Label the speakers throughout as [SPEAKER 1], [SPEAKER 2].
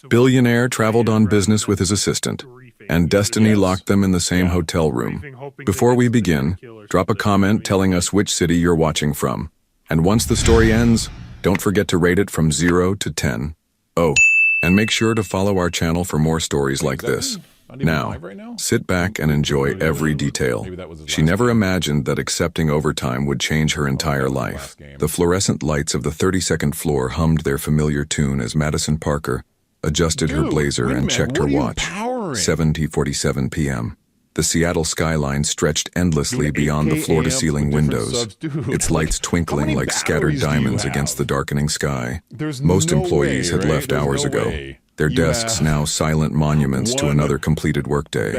[SPEAKER 1] Billionaire traveled on business with his assistant, and destiny locked them in the same hotel room. Before we begin, drop a comment telling us which city you're watching from. And once the story ends, don't forget to rate it from 0 to 10. Oh, and make sure to follow our channel for more stories like this. Now, sit back and enjoy every detail. She never imagined that accepting overtime would change her entire life. The fluorescent lights of the 32nd floor hummed their familiar tune as Madison Parker adjusted her blazer and checked her watch. 7:47 p.m. The Seattle skyline stretched endlessly beyond the floor-to-ceiling windows, its lights twinkling like scattered diamonds against the darkening sky. Most employees had left hours ago, their desks now silent monuments to another completed workday.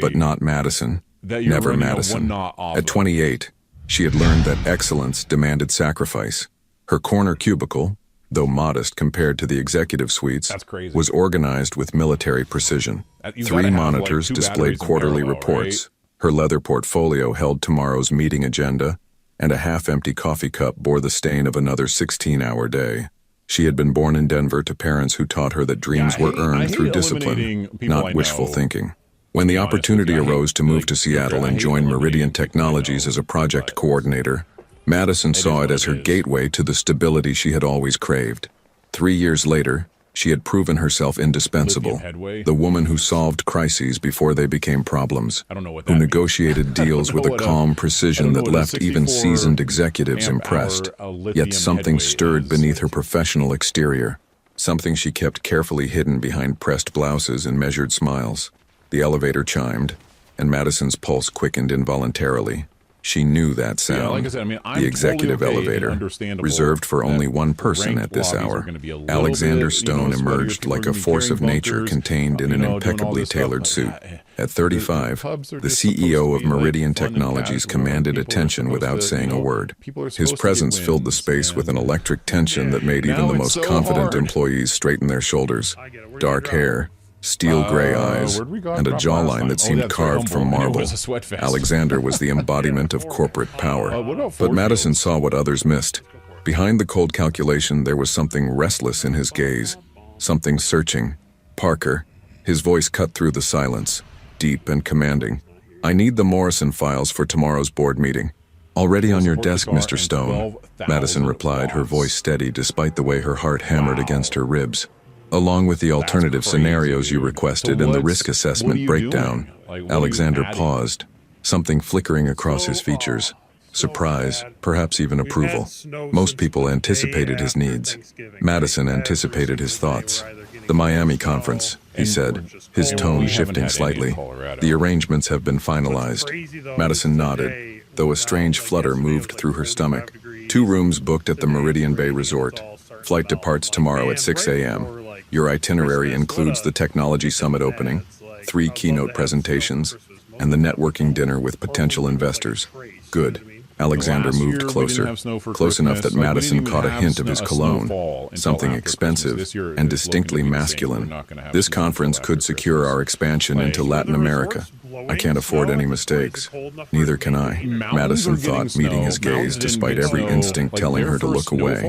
[SPEAKER 1] But not Madison. Never Madison. At 28, she had learned that excellence demanded sacrifice. Her corner cubicle, though modest compared to the executive suites, was organized with military precision. 3 monitors displayed quarterly reports. Her leather portfolio held tomorrow's meeting agenda, and a half-empty coffee cup bore the stain of another 16-hour day. She had been born in Denver to parents who taught her that dreams were earned through discipline, not wishful thinking. When the opportunity arose to move to Seattle and join Meridian Technologies as a project coordinator, Madison saw it as her gateway to the stability she had always craved. 3 years later, she had proven herself indispensable, the woman who solved crises before they became problems, who negotiated deals with a calm precision that left even seasoned executives impressed. Yet something stirred beneath her professional exterior, something she kept carefully hidden behind pressed blouses and measured smiles. The elevator chimed, and Madison's pulse quickened involuntarily. She knew that sound, the executive elevator, reserved for only one person at this hour. Alexander Stone emerged like a force of nature contained in an impeccably tailored suit. At 35, the CEO of Meridian Technologies commanded attention without saying a word. His presence filled the space with an electric tension that made even the most confident employees straighten their shoulders. Dark hair, steel gray eyes, and a jawline that seemed carved from marble. Alexander was the embodiment of corporate power. But Madison saw what others missed. Behind the cold calculation, there was something restless in his gaze, something searching. "Parker," his voice cut through the silence, deep and commanding. "I need the Morrison files for tomorrow's board meeting." "Already on your desk, Mr. Stone," Madison replied, her voice steady despite the way her heart hammered against her ribs. "Along with the alternative scenarios you requested and the risk assessment breakdown." Alexander paused, something flickering across his features. Surprise, perhaps even approval. Most people anticipated his needs. Madison anticipated his thoughts. "The Miami conference," he said, his tone shifting slightly. "The arrangements have been finalized." Madison nodded, though a strange flutter moved through her stomach. 2 rooms booked at the Meridian Bay Resort. Flight departs tomorrow at 6 a.m. Your itinerary includes the Technology Summit opening, 3 keynote presentations, and the networking dinner with potential investors. Good. Alexander moved closer, close enough that Madison caught a hint of his cologne, something expensive and distinctly masculine. "This conference could secure our expansion into Latin America. I can't afford any mistakes." "Neither can I," Madison thought, meeting his gaze despite every instinct telling her to look away.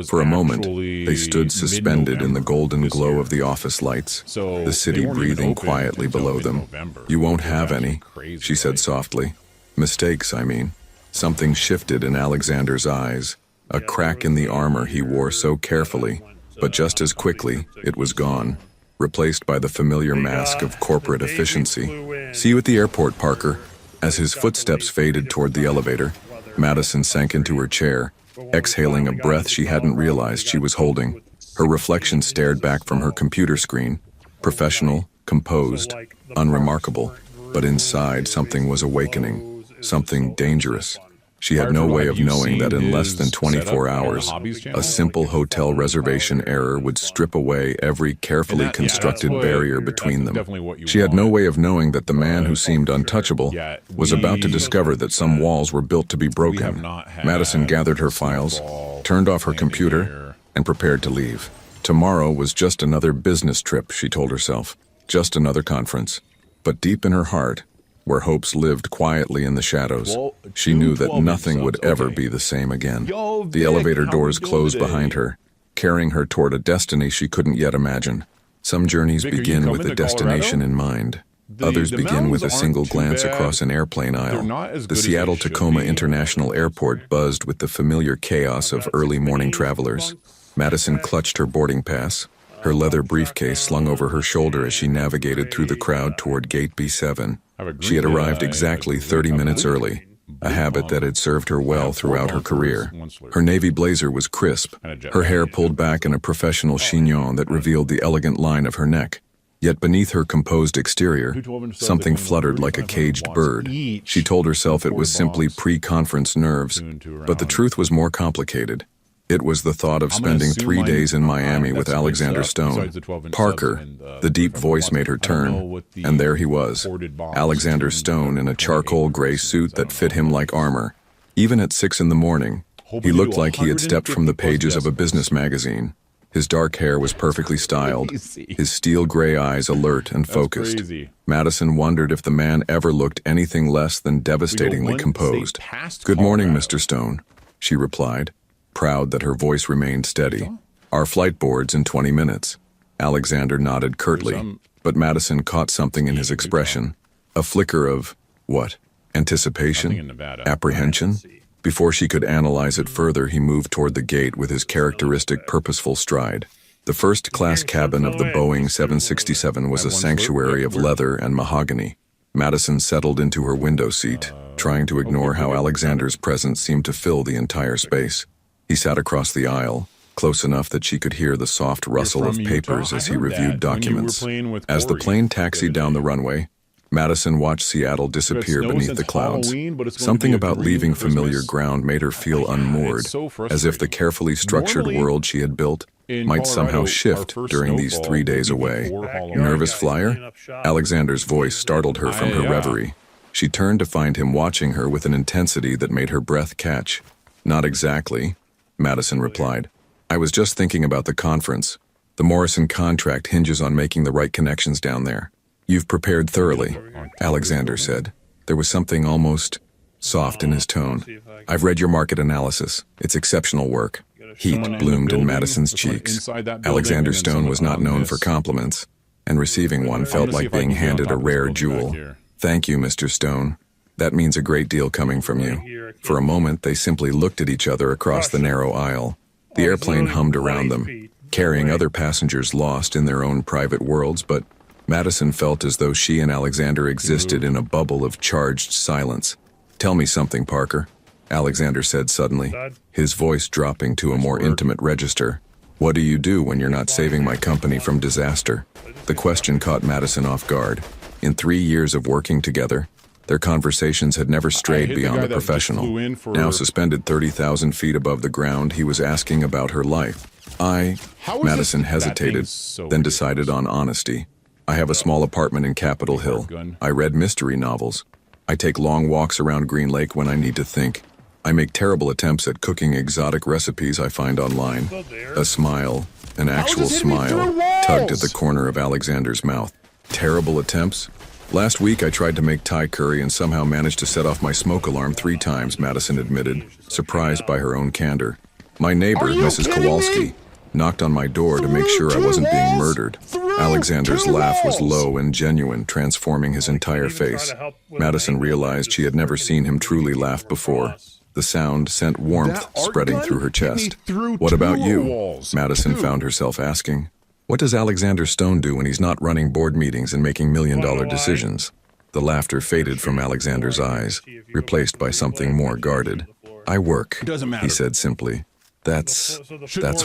[SPEAKER 1] For a moment, they stood suspended in the golden glow of the office lights, the city breathing quietly below them. "You won't have any," she said softly. "Mistakes, I mean." Something shifted in Alexander's eyes, a crack in the armor he wore so carefully, but just as quickly, it was gone, replaced by the familiar mask of corporate efficiency. "See you at the airport, Parker." As his footsteps faded toward the elevator, Madison sank into her chair, exhaling a breath she hadn't realized she was holding. Her reflection stared back from her computer screen, professional, composed, unremarkable, but inside something was awakening, something dangerous. She had no way of knowing that in less than 24 hours, a simple hotel reservation error would strip away every carefully constructed barrier between them. She had no way of knowing that the man who seemed untouchable was about to discover that some walls were built to be broken. Madison gathered her files, turned off her computer, and prepared to leave. Tomorrow was just another business trip, she told herself, just another conference. But deep in her heart, where hopes lived quietly in the shadows, she knew that nothing would ever be the same again. The elevator doors closed behind her, carrying her toward a destiny she couldn't yet imagine. Some journeys
[SPEAKER 2] Vic, are you
[SPEAKER 1] begin
[SPEAKER 2] coming
[SPEAKER 1] with a
[SPEAKER 2] to
[SPEAKER 1] destination
[SPEAKER 2] Colorado?
[SPEAKER 1] in mind. Others begin with a
[SPEAKER 2] mountains
[SPEAKER 1] single
[SPEAKER 2] aren't too
[SPEAKER 1] glance
[SPEAKER 2] bad.
[SPEAKER 1] across an airplane
[SPEAKER 2] They're
[SPEAKER 1] aisle.
[SPEAKER 2] not as
[SPEAKER 1] The
[SPEAKER 2] good as they
[SPEAKER 1] Seattle-Tacoma
[SPEAKER 2] should be.
[SPEAKER 1] International Airport buzzed with the familiar chaos of early morning travelers. Madison clutched her boarding pass, her leather briefcase slung over her shoulder as she navigated through the crowd toward Gate B7. She had arrived exactly 30 minutes early, a habit that had served her well throughout her career. Her navy blazer was crisp, her hair pulled back in a professional chignon that revealed the elegant line of her neck. Yet beneath her composed exterior, something fluttered like a caged bird. She told herself it was simply pre-conference nerves, but the truth was more complicated. It was the thought of spending 3 days in Miami with Alexander Stone. Parker, the deep voice made her turn, and there he was, Alexander Stone in a charcoal gray suit that fit him like armor. Even at 6 in the morning, he looked like he had stepped from the pages of a business magazine. His dark hair was perfectly styled, his steel gray eyes alert and focused. Madison wondered if the man ever looked anything less than devastatingly composed. "Good morning, Mr. Stone," she replied, proud that her voice remained steady. "Our flight boards in 20 minutes. Alexander nodded curtly, but Madison caught something in his expression. A flicker of, what? Anticipation? Apprehension? Before she could analyze it further, he moved toward the gate with his characteristic purposeful stride. The first-class cabin of the Boeing 767 was a sanctuary of leather and mahogany. Madison settled into her window seat, trying to ignore how Alexander's presence seemed to fill the entire space. He sat across the aisle, close enough that she could hear the soft rustle of papers as he reviewed documents. As the plane taxied down the runway, Madison watched Seattle disappear beneath the clouds. Something about leaving familiar ground made her feel unmoored, as if the carefully structured world she had built might somehow shift during these 3 days away. Nervous flyer? Alexander's voice startled her from her reverie. She turned to find him watching her with an intensity that made her breath catch. "Not exactly," Madison replied. "I was just thinking about the conference. The Morrison contract hinges on making the right connections down there." "You've prepared thoroughly," Alexander said. There was something almost soft in his tone. "I've read your market analysis. It's exceptional work." Heat bloomed in Madison's cheeks. Alexander Stone was not known for compliments, and receiving one felt like being handed a rare jewel. "Thank you, Mr. Stone. That means a great deal coming from you." For a moment, they simply looked at each other across the narrow aisle. The airplane hummed around them, carrying other passengers lost in their own private worlds, but Madison felt as though she and Alexander existed in a bubble of charged silence. "Tell me something, Parker," Alexander said suddenly, his voice dropping to a more intimate register. "What do you do when you're not saving my company from disaster?" The question caught Madison off guard. In 3 years of working together, their conversations had never strayed beyond the professional. Now suspended 30,000 feet above the ground, he was asking about her life. Madison hesitated, then decided on honesty. "I have a small apartment in Capitol Hill. I read mystery novels. I take long walks around Green Lake when I need to think. I make terrible attempts at cooking exotic recipes I find online." A smile, an actual smile, tugged at the corner of Alexander's mouth. "Terrible attempts? Last week I tried to make Thai curry and somehow managed to set off my smoke alarm 3 times, Madison admitted, surprised by her own candor. "My neighbor, Mrs. Kowalski, knocked on my door to make sure I wasn't being murdered." Alexander's laugh was low and genuine, transforming his entire face. Madison realized she had never seen him truly laugh before. The sound sent warmth spreading through her chest. "What about you?" Madison found herself asking. "What does Alexander Stone do when he's not running board meetings and making million-dollar decisions?" The laughter faded from Alexander's eyes, replaced by something more guarded. "I work," he said simply. That's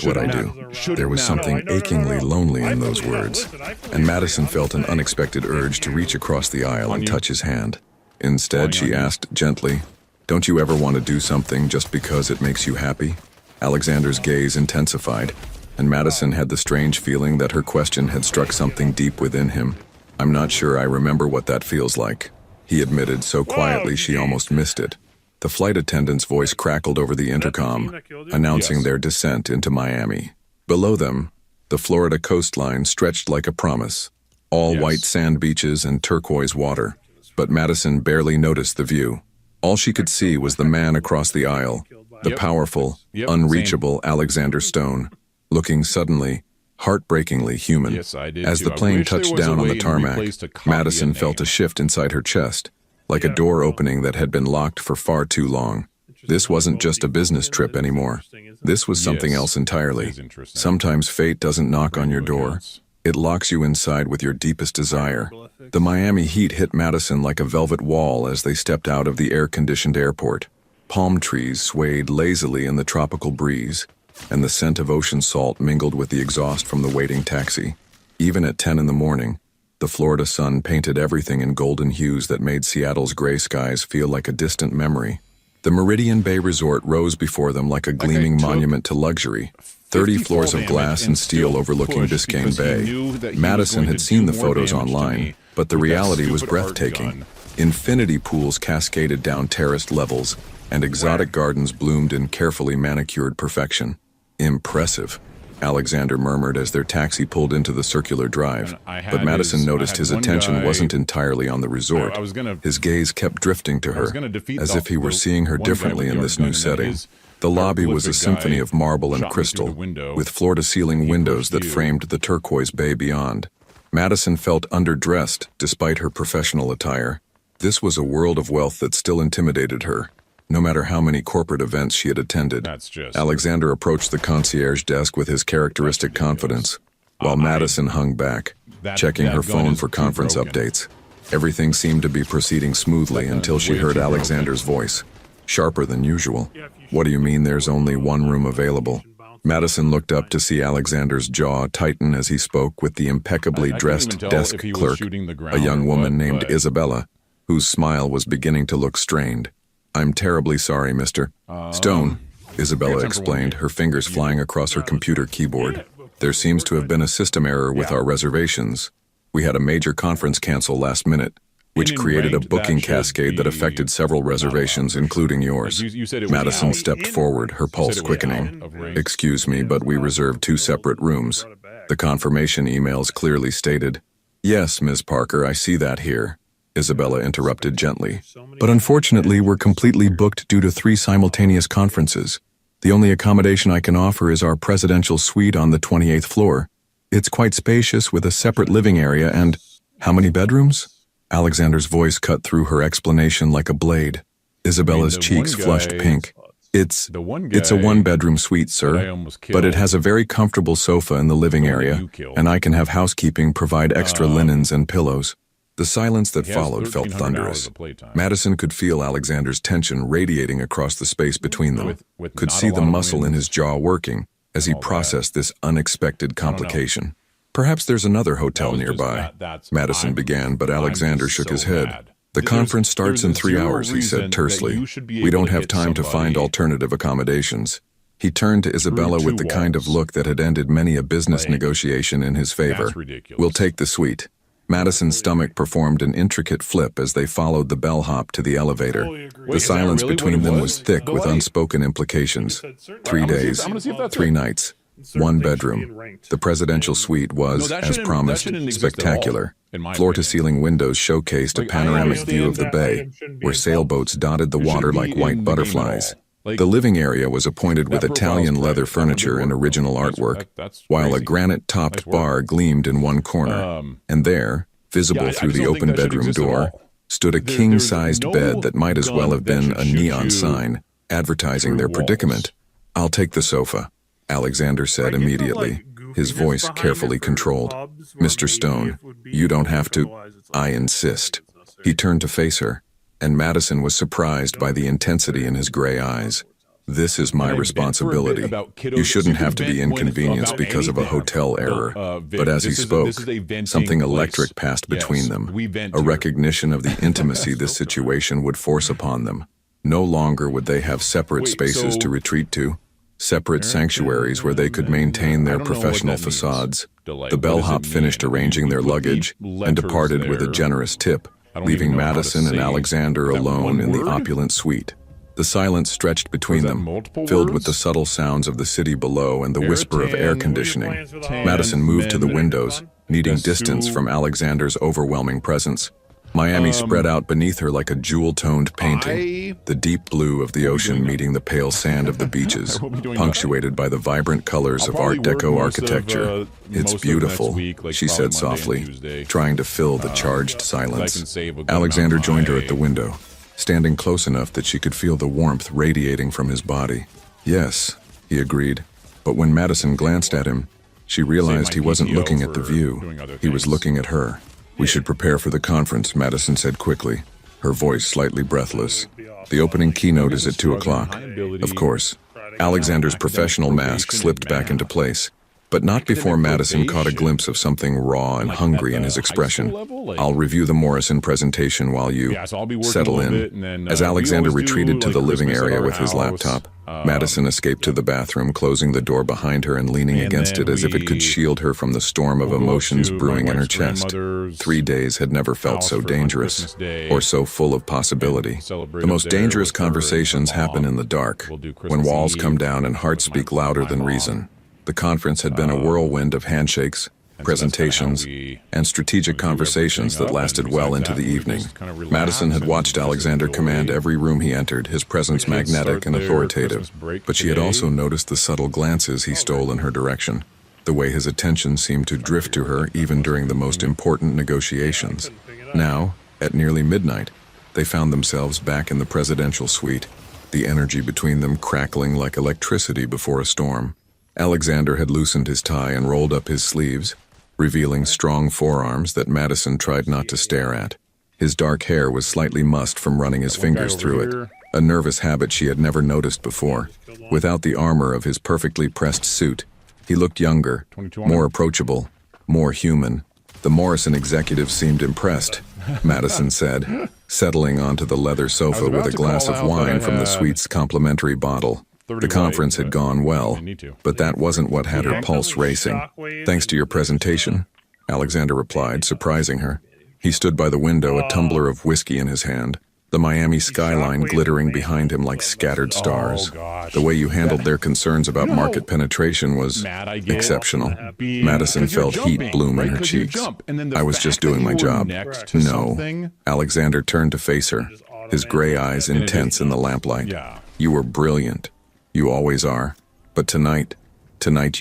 [SPEAKER 1] what I do." There was something achingly lonely in those words, and Madison felt an unexpected urge to reach across the aisle and touch his hand. Instead, she asked gently, "Don't you ever want to do something just because it makes you happy?" Alexander's gaze intensified, and Madison had the strange feeling that her question had struck something deep within him. "I'm not sure I remember what that feels like," he admitted so quietly she almost missed it. The flight attendant's voice crackled over the intercom, announcing their descent into Miami. Below them, the Florida coastline stretched like a promise, all white sand beaches and turquoise water. But Madison barely noticed the view. All she could see was the man across the aisle, the powerful, unreachable Alexander Stone, looking suddenly heartbreakingly human.
[SPEAKER 2] Yes, I did
[SPEAKER 1] As
[SPEAKER 2] too.
[SPEAKER 1] the
[SPEAKER 2] I
[SPEAKER 1] plane
[SPEAKER 2] wish there
[SPEAKER 1] touched
[SPEAKER 2] was a
[SPEAKER 1] down on
[SPEAKER 2] way
[SPEAKER 1] the
[SPEAKER 2] in
[SPEAKER 1] tarmac,
[SPEAKER 2] Replace to copy
[SPEAKER 1] Madison
[SPEAKER 2] a
[SPEAKER 1] felt a
[SPEAKER 2] name.
[SPEAKER 1] shift inside her chest, like a door opening that had been locked for far too long. This wasn't just a business trip anymore. This was something else entirely.
[SPEAKER 2] It is interesting.
[SPEAKER 1] Sometimes fate doesn't knock on your
[SPEAKER 2] Radio
[SPEAKER 1] door.
[SPEAKER 2] accounts.
[SPEAKER 1] It locks you inside with your deepest desire. The Miami heat hit Madison like a velvet wall as they stepped out of the air-conditioned airport. Palm trees swayed lazily in the tropical breeze, and the scent of ocean salt mingled with the exhaust from the waiting taxi. Even at 10 in the morning, the Florida sun painted everything in golden hues that made Seattle's gray skies feel like a distant memory. The Meridian Bay Resort rose before them like a gleaming monument to luxury. 30 floors of glass and steel overlooking Biscayne Bay. Madison had seen the photos online, but the reality was breathtaking. Infinity pools cascaded down terraced levels, and exotic gardens bloomed in carefully manicured perfection. Impressive, Alexander murmured as their taxi pulled into the circular drive. But Madison noticed his attention wasn't entirely on the resort. His gaze kept drifting to her, as if he were seeing her differently in this new setting. The lobby was a symphony of marble and crystal, with floor-to-ceiling windows that framed the turquoise bay beyond. Madison felt underdressed despite her professional attire. This was a world of wealth that still intimidated her, no matter how many corporate events she had attended. Alexander approached the concierge desk with his characteristic confidence, while Madison hung back, checking her phone for conference updates. Everything seemed to be proceeding smoothly until she heard Alexander's voice, sharper than usual. What do you mean there's only one room available? Madison looked up to see Alexander's jaw tighten as he spoke with the impeccably dressed desk clerk, a young woman named Isabella, whose smile was beginning to look strained. I'm terribly sorry, Mr. Stone, Isabella explained, her fingers flying across her computer keyboard. There seems to have been a system error with our reservations. We had a major conference cancel last minute, which created a booking cascade that affected several reservations, including yours. Madison stepped forward, her pulse quickening. Excuse me, but we reserved 2 separate rooms. The confirmation emails clearly stated, Yes, Ms. Parker, I see that here, Isabella interrupted gently. But unfortunately, we're completely booked due to 3 simultaneous conferences. The only accommodation I can offer is our presidential suite on the 28th floor. It's quite spacious with a separate living area and... How many bedrooms? Alexander's voice cut through her explanation like a blade. Isabella's cheeks flushed pink. It's a 1-bedroom suite, sir, but it has a very comfortable sofa in the living area, and I can have housekeeping provide extra linens and pillows. The silence that followed felt thunderous. Madison could feel Alexander's tension radiating across the space between them, could see the muscle in his jaw working as he processed this unexpected complication. Perhaps there's another hotel nearby, Madison began, but Alexander shook his head. The conference starts in 3 hours, he said tersely. We don't have time to find alternative accommodations. He turned to Isabella with the kind of look that had ended many a business negotiation in his favor. We'll take the suite. Madison's stomach performed an intricate flip as they followed the bellhop to the elevator. The silence between them was thick with unspoken implications. 3 days, 3 nights. 1 bedroom. The presidential suite was, as promised, spectacular. Floor-to-ceiling windows showcased a panoramic view of the bay, where sailboats dotted the water like white butterflies. The living area was appointed with Italian leather furniture and original artwork, while a granite-topped bar gleamed in one corner. And there, visible through the open bedroom door, stood a king-sized bed that might as well have been a neon sign, advertising their predicament. I'll take the sofa, Alexander said immediately, his voice carefully controlled. Mr. Stone, you don't have to. I insist. He turned to face her, and Madison was surprised by the intensity in his gray eyes. This is my responsibility. You shouldn't have to be inconvenienced because of a hotel error. But as he spoke, something electric passed between them, a recognition of the intimacy this situation would force upon them. No longer would they have separate spaces to retreat to, separate sanctuaries where they could maintain their professional facades. The bellhop finished arranging their luggage and departed with a generous tip, leaving Madison and Alexander alone in the opulent suite. The silence stretched between them, filled with the subtle sounds of the city below and the whisper of air conditioning. Madison moved to the windows, needing distance from Alexander's overwhelming presence. Miami spread out beneath her like a jewel-toned painting, the deep blue of the ocean meeting the pale sand of the beaches, punctuated by the vibrant colors of Art Deco architecture. It's beautiful, she said softly, trying to fill the charged silence. Alexander joined her at the window, standing close enough that she could feel the warmth radiating from his body. Yes, he agreed, but when Madison glanced at him, she realized he wasn't looking at the view, he was looking at her. We should prepare for the conference, Madison said quickly, her voice slightly breathless. The opening keynote is at 2 o'clock. Of course. Alexander's professional mask slipped back into place, but not before Madison caught a glimpse of something raw and hungry in his expression. I'll review the Morrison presentation while you settle in. As Alexander retreated to the living area with his laptop, Madison escaped to the bathroom, closing the door behind her and leaning against it as if it could shield her from the storm of emotions brewing in her chest. 3 days had never felt so dangerous, or so full of possibility. The most dangerous conversations happen in the dark, when walls come down and hearts speak louder than reason. The conference had been a whirlwind of handshakes, presentations, and strategic conversations that lasted well into the evening. Madison had watched Alexander command every room he entered, his presence magnetic and authoritative, but she had also noticed the subtle glances he stole in her direction, the way his attention seemed to drift to her even during the most important negotiations. Now, at nearly midnight, they found themselves back in the presidential suite, the energy between them crackling like electricity before a storm. Alexander had loosened his tie and rolled up his sleeves, revealing strong forearms that Madison tried not to stare at. His dark hair was slightly mussed from running his fingers through it, a nervous habit she had never noticed before. Without the armor of his perfectly pressed suit, he looked younger, more approachable, more human. The Morrison executive seemed impressed, Madison said, settling onto the leather sofa with a glass of wine from the suite's complimentary bottle. The conference had gone well, but that wasn't what had her pulse racing. Thanks to your presentation, Alexander replied, surprising her. He stood by the window, a tumbler of whiskey in his hand, the Miami skyline glittering behind him like scattered stars. The way you handled their concerns about market penetration was exceptional. Madison felt heat bloom in her cheeks. I was just doing my job. No. Alexander turned to face her, his gray eyes intense in the lamplight. You were brilliant. You always are. But tonight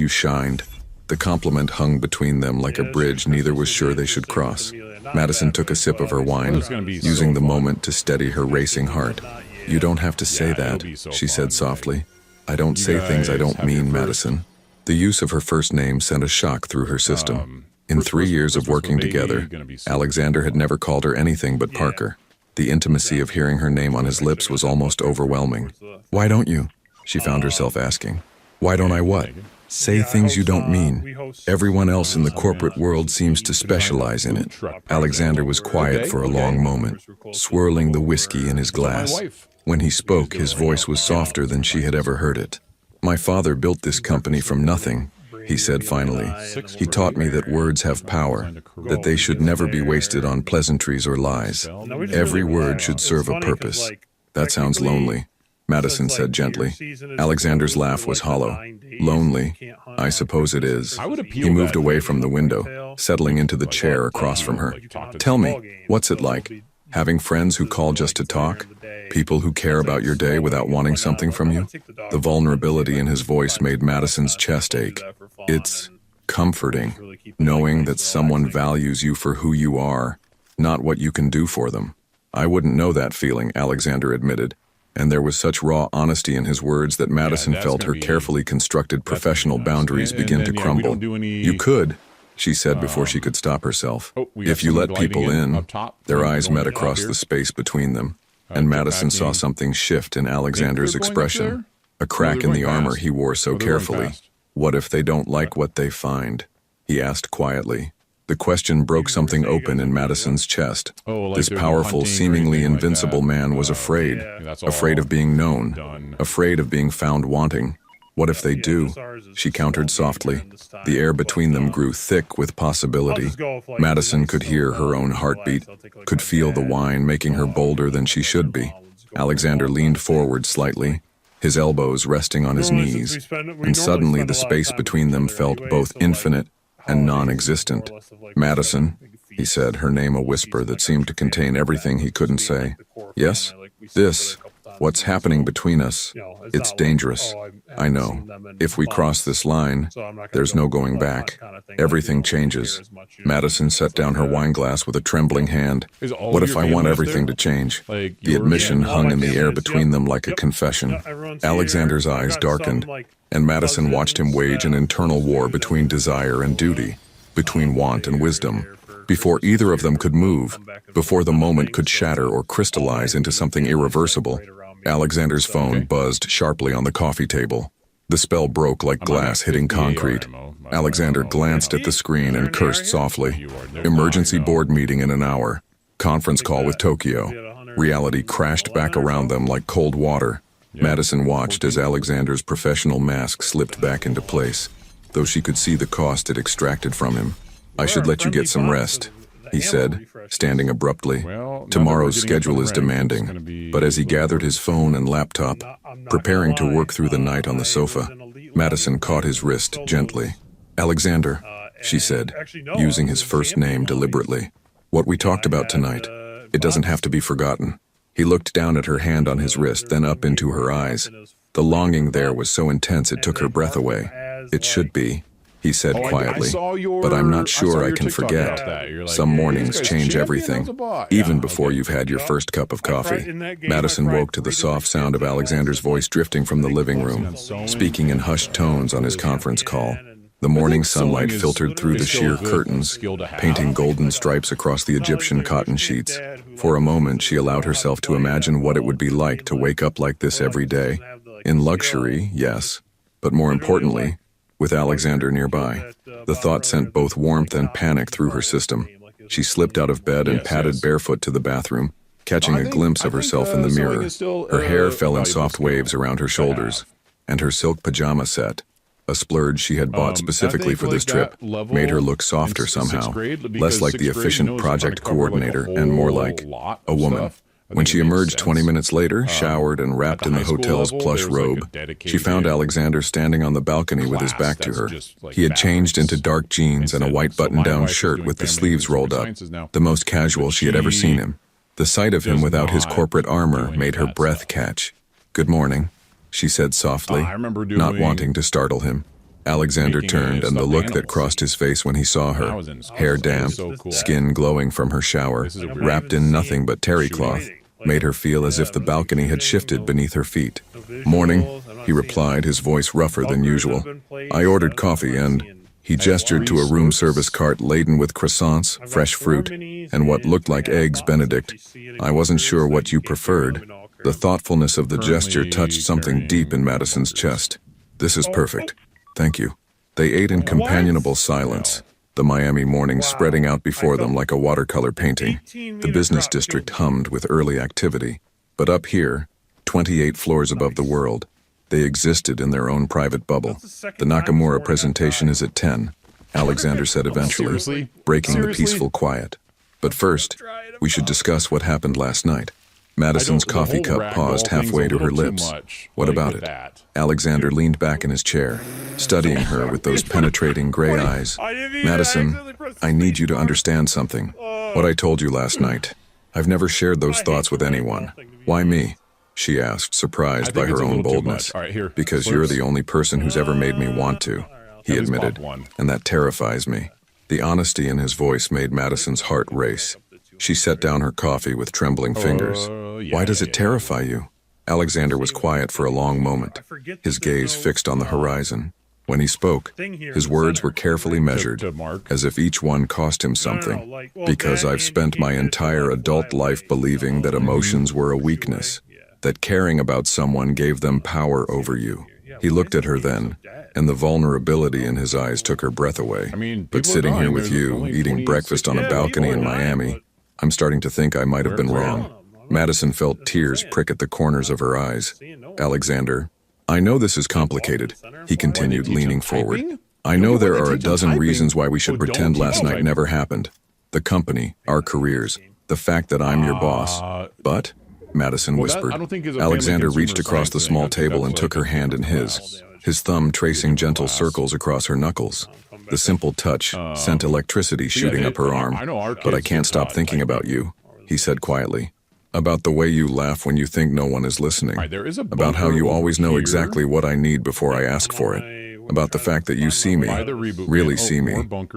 [SPEAKER 1] you shined. The compliment hung between them like a bridge neither was sure they should cross. Madison took a sip of her wine, using the moment to steady her racing heart. You don't have to say that, she said softly. I don't say things I don't mean, Madison. The use of her first name sent a shock through her system. In 3 years of working together, Alexander had never called her anything but Parker. The intimacy of hearing her name on his lips was almost overwhelming. Why don't you? She found herself asking. Why don't I what? Say things you don't mean. Everyone else in the corporate world seems to specialize in it. Alexander was quiet for a long moment, swirling the whiskey in his glass. When he spoke, his voice was softer than she had ever heard it. My father built this company from nothing, he said finally. He taught me that words have power, that they should never be wasted on pleasantries or lies. Every word should serve a purpose. That sounds lonely, Madison said gently. Alexander's laugh was hollow. Lonely? I suppose it is. He moved away from the window, settling into the chair across from her. Tell me, what's it like? Having friends who call just to talk? People who care about your day without wanting something from you? The vulnerability in his voice made Madison's chest ache. It's comforting, knowing that someone values you for who you are, not what you can do for them. I wouldn't know that feeling, Alexander admitted. And there was such raw honesty in his words that Madison felt her carefully constructed professional boundaries begin to crumble. You could, she said before she could stop herself. If you let people in, their eyes met across the space between them, and Madison saw something shift in Alexander's expression, a crack in the armor he wore so carefully. What if they don't like what they find? He asked quietly. The question broke something open in Madison's chest. This powerful, seemingly invincible man was afraid of being known, afraid of being found wanting. What if they do? She countered softly. The air between them grew thick with possibility. Madison could hear her own heartbeat, could feel the wine making her bolder than she should be. Alexander leaned forward slightly, his elbows resting on his knees, and suddenly the space between them felt both infinite and non-existent. Madison, he said, her name a whisper that seemed to contain everything he couldn't say. Yes? This. What's happening between us? It's dangerous. I know. If we cross this line, there's no going back. Everything changes. Madison set down her wine glass with a trembling hand. What if I want everything to change? The admission hung in the air between them like a confession. Alexander's eyes darkened, and Madison watched him wage an internal war between desire and duty, between want and wisdom. Before either of them could move, before the moment could shatter or crystallize into something irreversible, Alexander's phone buzzed sharply on the coffee table. The spell broke like glass hitting concrete. Alexander glanced at the screen and cursed softly. Emergency board meeting in an hour. Conference call with Tokyo. Reality crashed back around them like cold water. Madison watched as Alexander's professional mask slipped back into place, though she could see the cost it extracted from him. I should let you get some rest, he said, standing abruptly. Tomorrow's schedule is demanding, but as he gathered his phone and laptop, preparing to work through the night on the sofa, Madison caught his wrist gently. Alexander, she said, using his first name deliberately. What we talked about tonight, it doesn't have to be forgotten. He looked down at her hand on his wrist, then up into her eyes. The longing there was so intense it took her breath away. It should be, he said quietly, but I'm not sure I can forget. Some mornings change everything, even before you've had your first cup of coffee. Madison woke to the soft sound of Alexander's voice drifting from the living room, speaking in hushed tones on his conference call. The morning sunlight filtered through the sheer curtains, painting golden stripes across the Egyptian cotton sheets. For a moment, she allowed herself to imagine what it would be like to wake up like this every day. In luxury, yes, but more importantly, with Alexander nearby. The thought sent both warmth and panic through her system. She slipped out of bed and padded barefoot to the bathroom, catching a glimpse of herself in the mirror. Her hair fell in soft waves around her shoulders, and her silk pajama set, a splurge she had bought specifically for this trip, made her look softer somehow, less like the efficient project coordinator and more like a woman. When she emerged 20 minutes later, showered and wrapped in the hotel's plush robe, she found Alexander standing on the balcony with his back to her. He had changed into dark jeans and a white button-down shirt with the sleeves rolled up, the most casual she had ever seen him. The sight of him without his corporate armor made her breath catch. "Good morning," she said softly, not wanting to startle him. Alexander turned, and the look that crossed his face when he saw her, hair damp, skin glowing from her shower, wrapped in nothing but terry cloth, made her feel as if the balcony had shifted beneath her feet. "Morning," he replied, his voice rougher than usual. "I ordered coffee and..." He gestured to a room service cart laden with croissants, fresh fruit, and what looked like eggs Benedict. "I wasn't sure what you preferred." The thoughtfulness of the gesture touched something deep in Madison's chest. "This is perfect. Thank you." They ate in companionable silence, the Miami morning spreading out before them like a watercolor painting. The business district hummed with early activity. But up here, 28 floors above the world, they existed in their own private bubble. "The Nakamura presentation is at 10, Alexander said eventually, breaking the peaceful quiet. "But first, we should discuss what happened last night." Madison's coffee cup paused halfway to her lips. "What about it?" Alexander leaned back in his chair, studying her with those penetrating gray eyes. "Madison, I need you to understand something. What I told you last night. I've never shared those thoughts with anyone." "Why me?" she asked, surprised by her own boldness. "Because you're the only person who's ever made me want to," he admitted, "and that terrifies me." The honesty in his voice made Madison's heart race. She set down her coffee with trembling fingers. "Why does it terrify you?" Alexander was quiet for a long moment, his gaze fixed on the horizon. When he spoke, his words were carefully measured, as if each one cost him something. "Because I've spent my entire adult life believing that emotions were a weakness, that caring about someone gave them power over you." He looked at her then, and the vulnerability in his eyes took her breath away. "But sitting here with you, eating breakfast on a balcony in Miami, I'm starting to think I might have been wrong." Madison felt tears prick at the corners of her eyes. "Alexander, I know this is complicated," he continued, leaning forward. "I know there are a dozen reasons why we should pretend last night never happened. The company, our careers, the fact that I'm your boss. But," Madison whispered. Alexander reached across the small table and took her hand in his thumb tracing gentle circles across her knuckles. The simple touch sent electricity shooting up her arm. But I can't stop thinking about you, he said quietly. About the way you laugh when you think no one is listening. About how you always know exactly what I need before I ask for it. About the fact that you see me, really see me.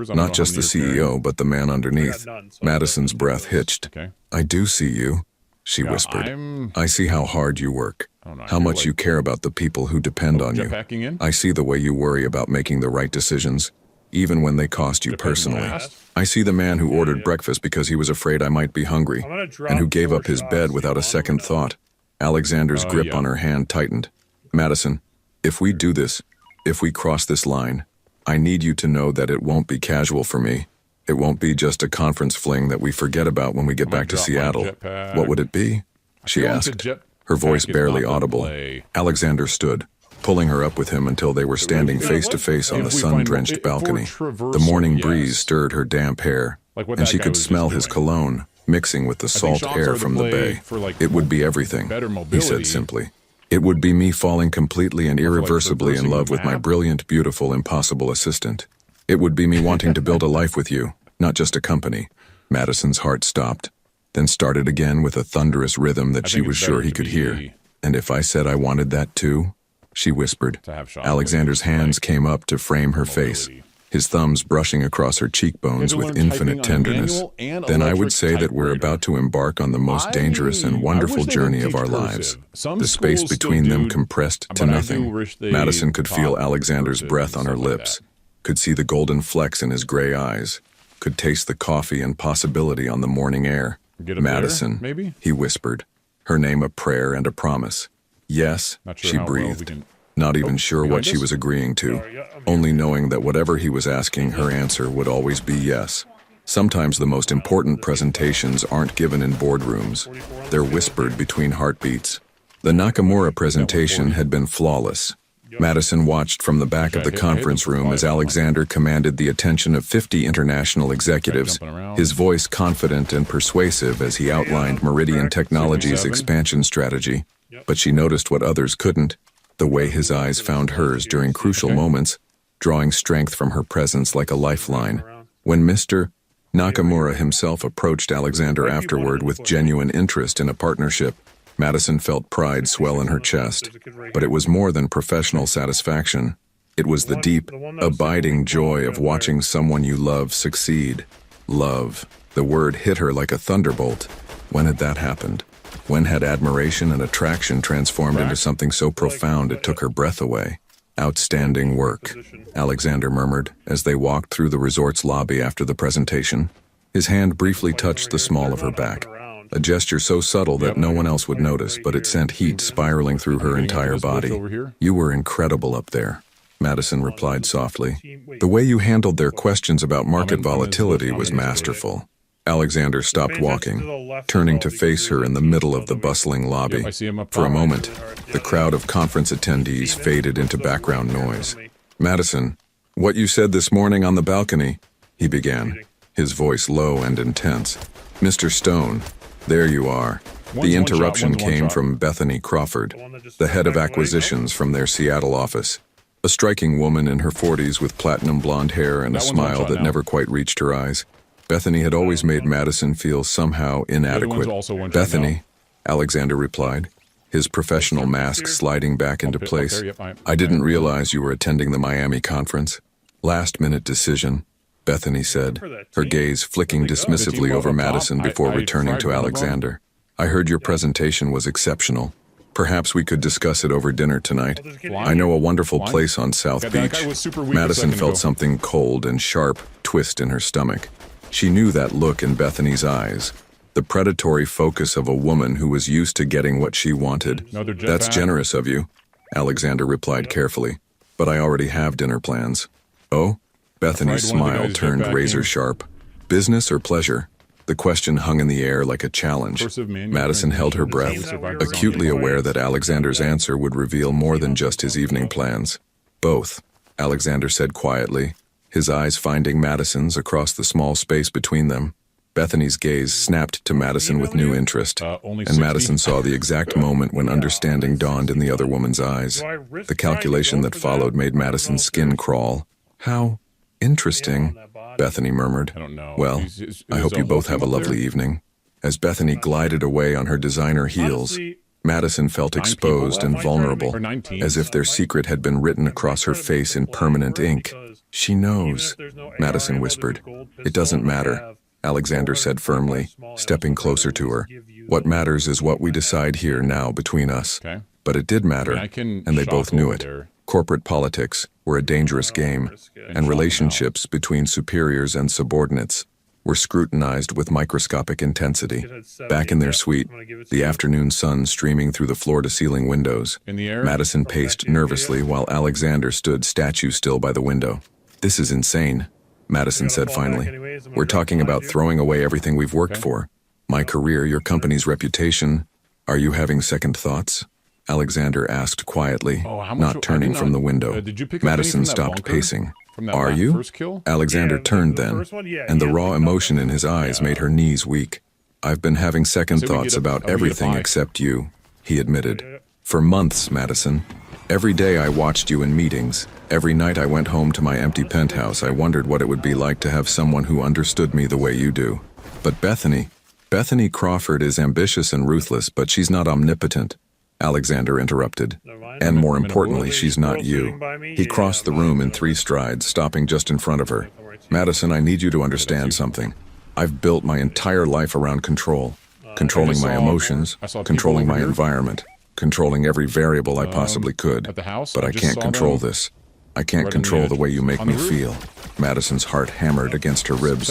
[SPEAKER 1] Not just the CEO, but the man underneath. Madison's breath hitched. I do see you, she whispered. I see how hard you work. How much you care about the people who depend on you. I see the way you worry about making the right decisions, even when they cost you personally. I see the man who ordered breakfast because he was afraid I might be hungry, and who gave up his bed without a second thought. Alexander's grip on her hand tightened. Madison, if we do this, if we cross this line, I need you to know that it won't be casual for me. It won't be just a conference fling that we forget about when we get back to Seattle. What would it be? She asked, her voice barely audible. Alexander stood, pulling her up with him until they were standing face to face on the sun-drenched balcony. The morning breeze stirred her damp hair, and she could smell his cologne mixing with the salt air from the bay. It would be everything, he said simply. It would be me falling completely and irreversibly in love with my brilliant, beautiful, impossible assistant. It would be me wanting to build a life with you, not just a company. Madison's heart stopped, then started again with a thunderous rhythm that she was sure he could hear. And if I said I wanted that too? She whispered. Alexander's hands came up to frame her face, his thumbs brushing across her cheekbones with infinite tenderness. Then I would say that we're about to embark on the most dangerous and wonderful journey of our lives. The space between them compressed to nothing. Madison could feel Alexander's breath on her lips, could see the golden flecks in his gray eyes, could taste the coffee and possibility on the morning air. Madison, he whispered, her name a prayer and a promise. Yes, she breathed, not even sure what she was agreeing to, only knowing that whatever he was asking, her answer would always be yes. Sometimes the most important presentations aren't given in boardrooms. They're whispered between heartbeats. The Nakamura presentation had been flawless. Madison watched from the back of the conference room as Alexander commanded the attention of 50 international executives, his voice confident and persuasive as he outlined Meridian Technologies' expansion strategy. But she noticed what others couldn't, the way his eyes found hers during crucial moments, drawing strength from her presence like a lifeline. When Mr. Nakamura himself approached Alexander afterward with genuine interest in a partnership, Madison felt pride swell in her chest. But it was more than professional satisfaction. It was the deep, abiding joy of watching someone you love succeed. Love. The word hit her like a thunderbolt. When had that happened? When had admiration and attraction transformed into something so profound it took her breath away? Outstanding work, Alexander murmured as they walked through the resort's lobby after the presentation. His hand briefly touched the small of her back, a gesture so subtle that no one else would notice, but it sent heat spiraling through her entire body. You were incredible up there, Madison replied softly. The way you handled their questions about market volatility was masterful. Alexander stopped walking, turning to face her in the middle of the bustling lobby. For a moment, the crowd of conference attendees faded into background noise. Madison, what you said this morning on the balcony, he began, his voice low and intense. Mr. Stone, there you are. The interruption came from Bethany Crawford, the head of acquisitions from their Seattle office. A striking woman in her 40s with platinum blonde hair and a smile that never quite reached her eyes. Bethany had always made Madison feel somehow inadequate. Bethany, Alexander replied, his professional mask sliding back into place. I didn't realize you were attending the Miami conference. Last-minute decision, Bethany said, her gaze flicking dismissively over Madison before returning to Alexander. I heard your presentation was exceptional. Perhaps we could discuss it over dinner tonight. I know a wonderful place on South Beach. Madison felt something cold and sharp twist in her stomach. She knew that look in Bethany's eyes, the predatory focus of a woman who was used to getting what she wanted. That's generous of you, Alexander replied carefully, but I already have dinner plans. Oh? Bethany's smile turned razor sharp. Business or pleasure? The question hung in the air like a challenge. Madison held her breath, acutely aware that Alexander's answer would reveal more than just his evening plans. Both, Alexander said quietly, his eyes finding Madison's across the small space between them. Bethany's gaze snapped to Madison with new interest, and Madison saw the exact moment when understanding dawned in the other woman's eyes. The calculation that followed made Madison's skin crawl. How? Interesting, Bethany murmured.
[SPEAKER 2] I don't know.
[SPEAKER 1] Well, I hope you both have a lovely evening. As Bethany glided away on her designer heels, Madison felt exposed and vulnerable, as if their secret had been written across her face in permanent ink. She knows, Madison whispered. It doesn't matter, Alexander said firmly, stepping closer to her. What matters is what we decide here now between us. But it did matter, and they both knew it. Corporate politics were a dangerous game, and relationships between superiors and subordinates were scrutinized with microscopic intensity. Back in their suite, the afternoon sun streaming through the floor-to-ceiling windows, Madison paced nervously while Alexander stood statue-still by the window. This is insane, Madison said finally. We're talking about throwing away everything we've worked for. My career, your company's reputation. Are you having second thoughts? Alexander asked quietly, not turning from the window. Madison stopped pacing. Are you? Alexander turned then, and the raw emotion in his eyes made her knees weak. I've been having second thoughts about everything except you, he admitted. For months, Madison. Every day I watched you in meetings. Every night I went home to my empty penthouse. I wondered what it would be like to have someone who understood me the way you do. But Bethany Crawford is ambitious and ruthless, but she's not omnipotent, Alexander interrupted. And more importantly, she's not you. He crossed the room in 3 strides, stopping just in front of her. Madison, I need you to understand something. I've built my entire life around control. Controlling my emotions, controlling my environment, controlling every variable I possibly could. But I can't control this. I can't control the way you make me feel. Madison's heart hammered against her ribs.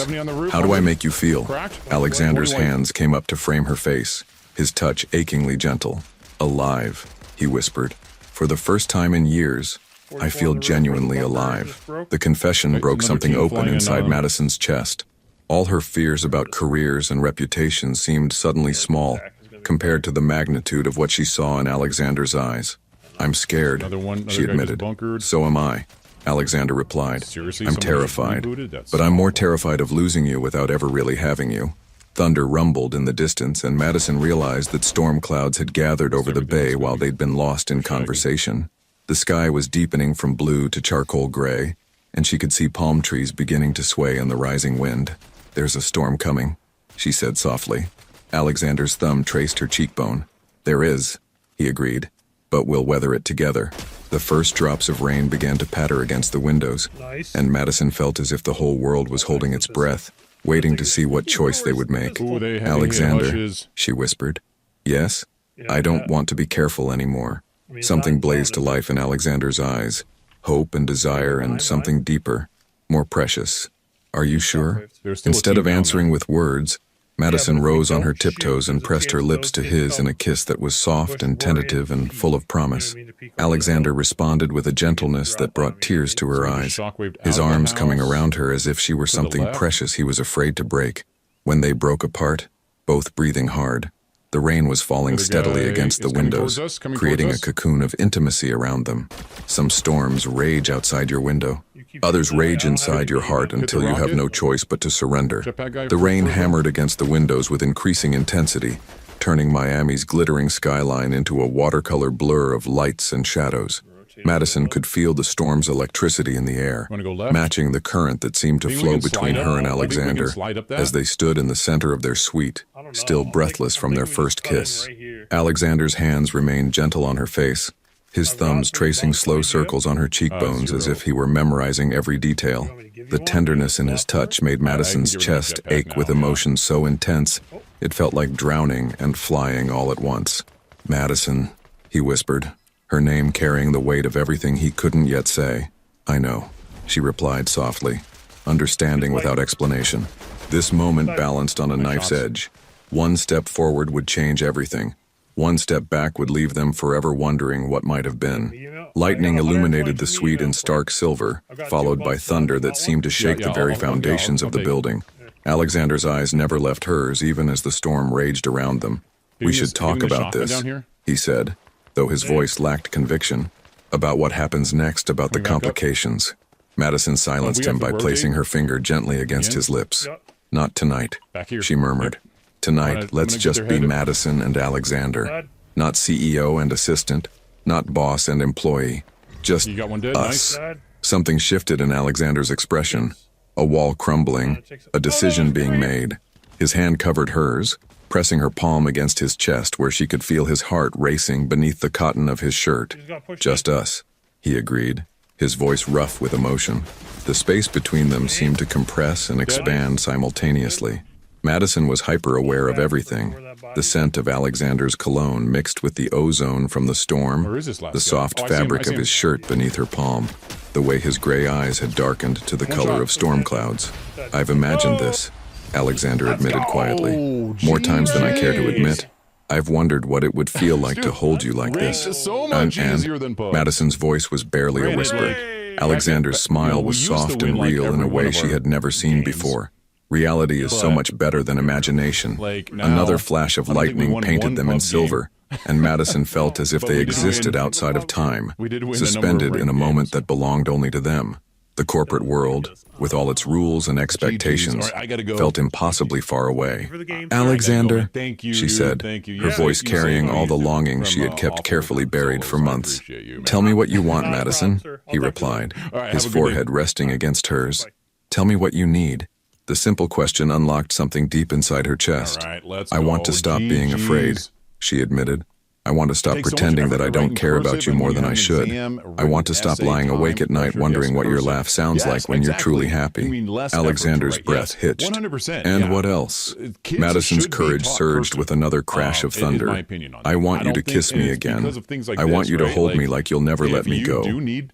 [SPEAKER 1] How do I make you feel? Alexander's hands came up to frame her face, his touch achingly gentle. Alive, he whispered. For the first time in years, I feel genuinely alive. The confession broke something open inside Madison's chest. All her fears about careers and reputation seemed suddenly small compared to the magnitude of what she saw in Alexander's eyes. I'm scared, she admitted. So am I, Alexander replied. I'm terrified, but I'm more terrified of losing you without ever really having you. Thunder rumbled in the distance, and Madison realized that storm clouds had gathered over the bay while they'd been lost in conversation. The sky was deepening from blue to charcoal gray, and she could see palm trees beginning to sway in the rising wind. There's a storm coming, she said softly. Alexander's thumb traced her cheekbone. There is, he agreed, but we'll weather it together. The first drops of rain began to patter against the windows, and Madison felt as if the whole world was holding its breath, waiting to see what choice they would make. Alexander, she whispered. Yes? I don't want to be careful anymore. Something blazed to life in Alexander's eyes. Hope and desire and something deeper, more precious. Are you sure? Instead of answering with words, Madison rose on her tiptoes and pressed her lips to his in a kiss that was soft and tentative and full of promise. Alexander responded with a gentleness that brought tears to her eyes, his arms coming around her as if she were something precious he was afraid to break. When they broke apart, both breathing hard, the rain was falling steadily against the windows, creating a cocoon of intimacy around them. Some storms rage outside your window. Others rage inside your heart until you have no choice but to surrender. The rain hammered against the windows with increasing intensity, turning Miami's glittering skyline into a watercolor blur of lights and shadows. Madison could feel the storm's electricity in the air, matching the current that seemed to flow between her and Alexander as they stood in the center of their suite, still breathless from their first kiss. Alexander's hands remained gentle on her face, his thumbs tracing slow circles on her cheekbones as if he were memorizing every detail. The tenderness in his touch made Madison's chest ache with emotion so intense it felt like drowning and flying all at once. Madison, he whispered, her name carrying the weight of everything he couldn't yet say. I know, she replied softly, understanding without explanation. This moment balanced on a knife's edge. One step forward would change everything. One step back would leave them forever wondering what might have been. Lightning illuminated the suite in stark silver, followed by thunder that seemed to shake the very foundations of the building. Alexander's eyes never left hers, even as the storm raged around them. We should talk about this, he said, though his voice lacked conviction, about what happens next, about the complications. Madison silenced him by placing her finger gently against his lips. Not tonight, she murmured. Tonight, let's just be Madison and Alexander. Not CEO and assistant, not boss and employee. Just us. Something shifted in Alexander's expression. A wall crumbling, a decision being made. His hand covered hers, pressing her palm against his chest where she could feel his heart racing beneath the cotton of his shirt. Just us, he agreed, his voice rough with emotion. The space between them seemed to compress and expand simultaneously. Madison was hyper-aware of everything. The scent of Alexander's cologne mixed with the ozone from the storm, the soft fabric of his shirt beneath her palm, the way his gray eyes had darkened to the color of storm clouds. I've imagined this, Alexander admitted quietly. More times than I care to admit. I've wondered what it would feel like to hold you like this. And Madison's voice was barely a whisper. Alexander's smile was soft and real in a way she had never seen before. Reality is so much better than imagination. Another flash of lightning painted them in silver, and Madison felt as if they existed outside of time, suspended in a moment that belonged only to them. The corporate world, with all its rules and expectations, felt impossibly far away. Alexander, she said, her voice carrying all the longing she had kept carefully buried for months. Tell me what you want, Madison, he replied, his forehead resting against hers. Tell me what you need. The simple question unlocked something deep inside her chest. I want to stop being afraid, she admitted. I want to stop pretending that I don't care about you more than I should. I want to stop lying awake at night wondering what your laugh sounds like when you're truly happy. Alexander's breath hitched. And what else? Madison's courage surged with another crash of thunder. I want you to kiss me again. I want you to hold me like you'll never let me go.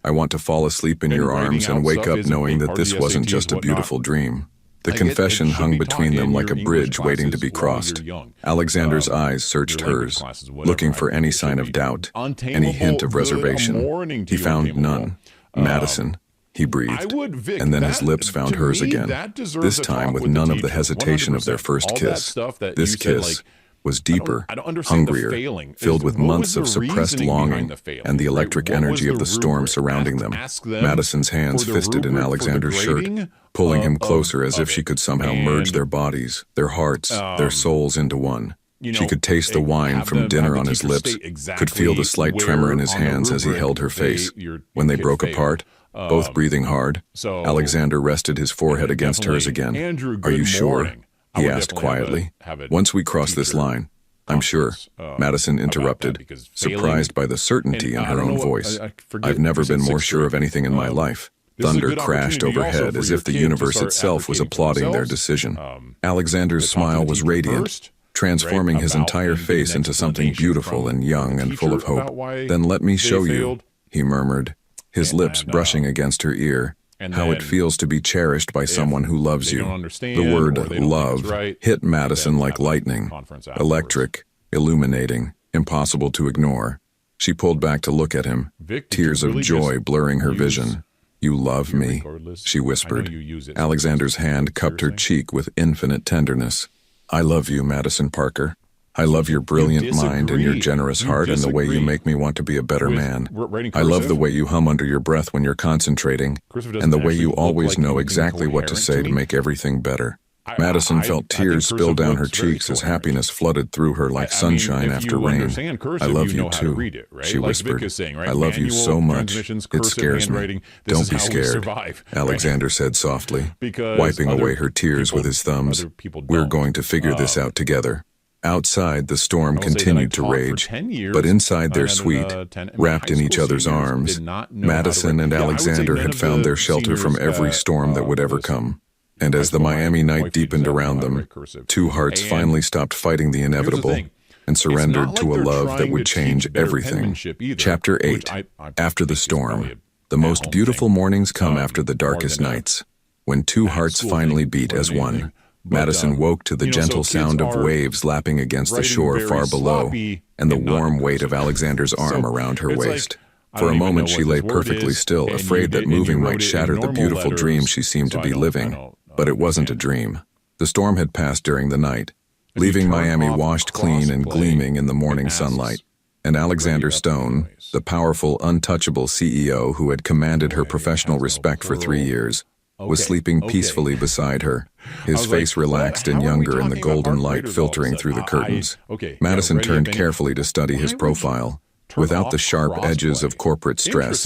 [SPEAKER 1] I want to fall asleep in your arms and wake up knowing that this wasn't just a beautiful dream. The confession hung between them like a bridge waiting to be crossed. Alexander's eyes searched hers, looking for any sign of doubt, any hint of reservation. He found none. Madison, he breathed, and then his lips found hers again, this time with none of the hesitation of their first kiss. This kiss was deeper, hungrier, filled with months of suppressed longing and the electric energy of the storm surrounding them. Madison's hands fisted in Alexander's shirt, pulling him closer as if she could somehow merge their bodies, their hearts, their souls into one. She could taste the wine from dinner on his lips, could feel the slight tremor in his hands as he held her face. When they broke apart, both breathing hard, Alexander rested his forehead against hers again. Are you sure? He asked quietly. Once we cross this line, I'm sure, Madison interrupted, surprised by the certainty in her own voice. I've never been more sure of anything in my life. Thunder crashed overhead as if the universe itself was applauding their decision. Alexander's smile was radiant, transforming his entire face into something beautiful and young and full of hope. Then let me show you, he murmured, his lips brushing against her ear. How it feels to be cherished by someone who loves you. The word love hit Madison like lightning, electric, illuminating, impossible to ignore. She pulled back to look at him, tears of joy blurring her vision. You love me, she whispered. Alexander's hand cupped her cheek with infinite tenderness. I love you, Madison Parker. I love your brilliant mind and your generous heart and the way you make me want to be a better man. I love the way you hum under your breath when you're concentrating, and the way you always know exactly what to say to make everything better. Madison felt tears spill down her cheeks as happiness flooded through her like sunshine after rain. I love you too, she whispered. I love you so much, it scares me. Don't be scared, Alexander said softly, wiping away her tears with his thumbs. We're going to figure this out together. Outside, the storm continued to rage, but inside their suite, wrapped in each other's arms, Madison and Alexander had found their shelter from every storm that would ever come. And as the Miami night deepened around them, two hearts finally stopped fighting the inevitable and surrendered to a love that would change everything. Chapter 8. After the storm. The most beautiful mornings come after the darkest nights, when two hearts finally beat as one. Madison woke to the gentle sound of waves lapping against the shore far below, and the warm weight of Alexander's arm around her waist. For a moment she lay perfectly still, afraid that moving might shatter the beautiful dream she seemed to be living. But it wasn't a dream. The storm had passed during the night, leaving Miami washed clean and gleaming in the morning sunlight. And Alexander Stone, the powerful, untouchable CEO who had commanded her professional respect for 3 years, was sleeping peacefully beside her, his face relaxed and younger in the golden light filtering through the curtains. Madison turned carefully to study his profile. without the sharp edges of corporate stress.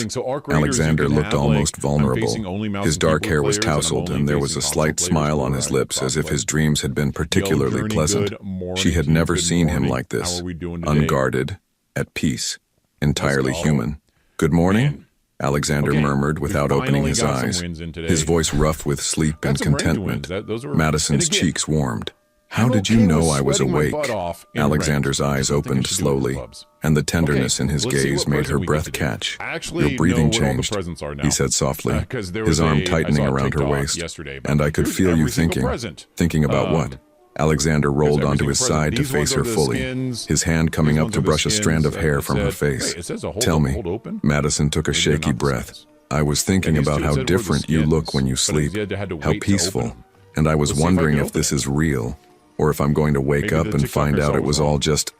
[SPEAKER 1] Alexander looked almost vulnerable. His dark hair was tousled, and there was a slight smile on his lips as if his dreams had been particularly pleasant. She had never seen him like this, unguarded, at peace, entirely human. "Good morning," Alexander murmured without opening his eyes, his voice rough with sleep and contentment. Madison's cheeks warmed. "How did you know I was awake?" Alexander's eyes opened slowly, and the tenderness in his gaze made her breath catch. "Your breathing changed," he said softly, his arm tightening around her waist. "And I could feel you thinking." "Thinking about what?" Alexander rolled onto his side to face her fully, his hand coming up to brush a strand of hair from her face. "Tell me." Madison took a shaky breath. "I was thinking about how different you look when you sleep, how peaceful, and I was wondering if this is real, or if I'm going to wake up and find out it was all just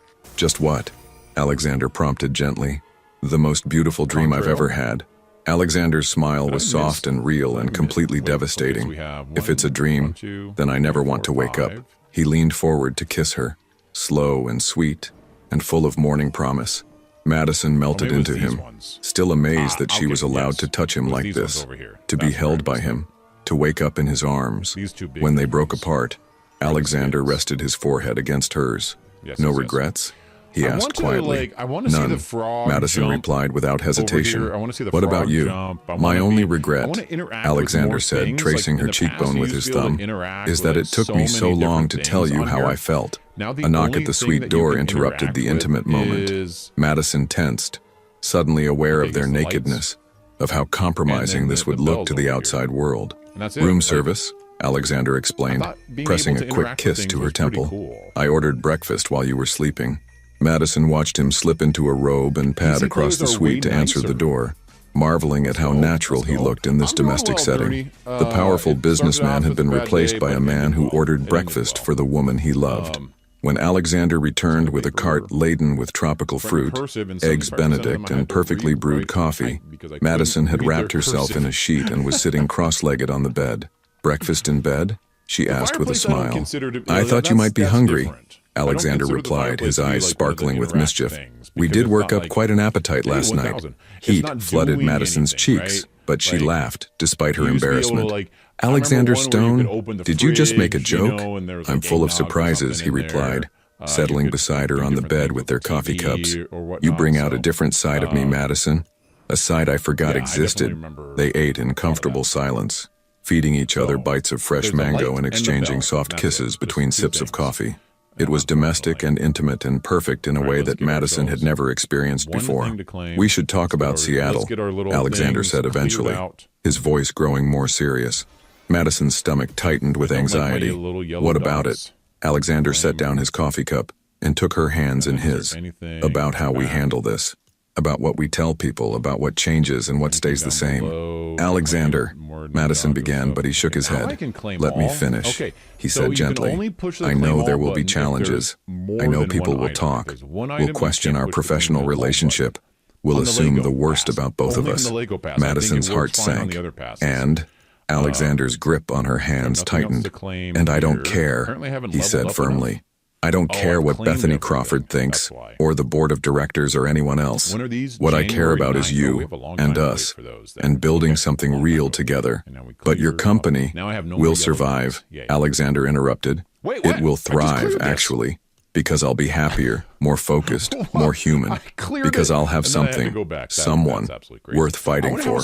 [SPEAKER 1] what?" Alexander prompted gently. "The most beautiful dream I've ever had." Alexander's smile was soft and real and completely devastating. "If it's a dream, then I never want to wake up." He leaned forward to kiss her, slow and sweet, and full of morning promise. Madison melted into him, still amazed that she was allowed to touch him like this, to be held by him, to wake up in his arms. When they broke apart, Alexander rested his forehead against hers. "No regrets?" he asked quietly. "None," Madison replied without hesitation. "What about you?" "My only regret," Alexander said, tracing her cheekbone with his thumb, "is that it took me so long to tell you how I felt." A knock at the suite door interrupted the intimate moment. Madison tensed, suddenly aware of their nakedness, of how compromising this would look to the outside world. "Room service," Alexander explained, pressing a quick kiss to her temple. "I ordered breakfast while you were sleeping." Madison watched him slip into a robe and pad across the suite to answer the door, marveling at how natural he looked in this domestic setting. The powerful businessman had been replaced by a man who ordered breakfast for the woman he loved. When Alexander returned with a cart laden with tropical fruit, eggs Benedict, and perfectly brewed coffee, Madison had wrapped herself in a sheet and was sitting cross-legged on the bed. "Breakfast in bed?" she asked with a smile. "I thought you might be hungry," Alexander replied, his eyes sparkling with mischief. "We did work up quite an appetite last night." Heat flooded Madison's cheeks, but she laughed, despite her embarrassment. "Alexander Stone, did you just make a joke?" "I'm full of surprises," he replied, settling beside her on the bed with their coffee cups. "You bring out a different side of me, Madison, a side I forgot existed." They ate in comfortable silence, feeding each other bites of fresh mango and exchanging soft kisses between sips of coffee. It was domestic and intimate and perfect in a way that Madison had never experienced before. "We should talk about Seattle," Alexander said eventually, his voice growing more serious. Madison's stomach tightened with anxiety. "What about it?" Alexander set down his coffee cup and took her hands in his. "About how we handle this. About what we tell people, about what changes and what stays the same." "Alexander," Madison began, but he shook his head. "Let me finish," he said gently. "I know there will be challenges. I know people will talk, will question our professional relationship, will assume the worst about both of us." Madison's heart sank, and Alexander's grip on her hands tightened. "And I don't care," he said firmly. "I don't care what Bethany Crawford thinks, or the board of directors or anyone else. What I care about is you and us, and building something real together. But your company will survive," Alexander interrupted. "It will thrive, actually, because I'll be happier, more focused, more human, because I'll have something, someone, worth fighting for."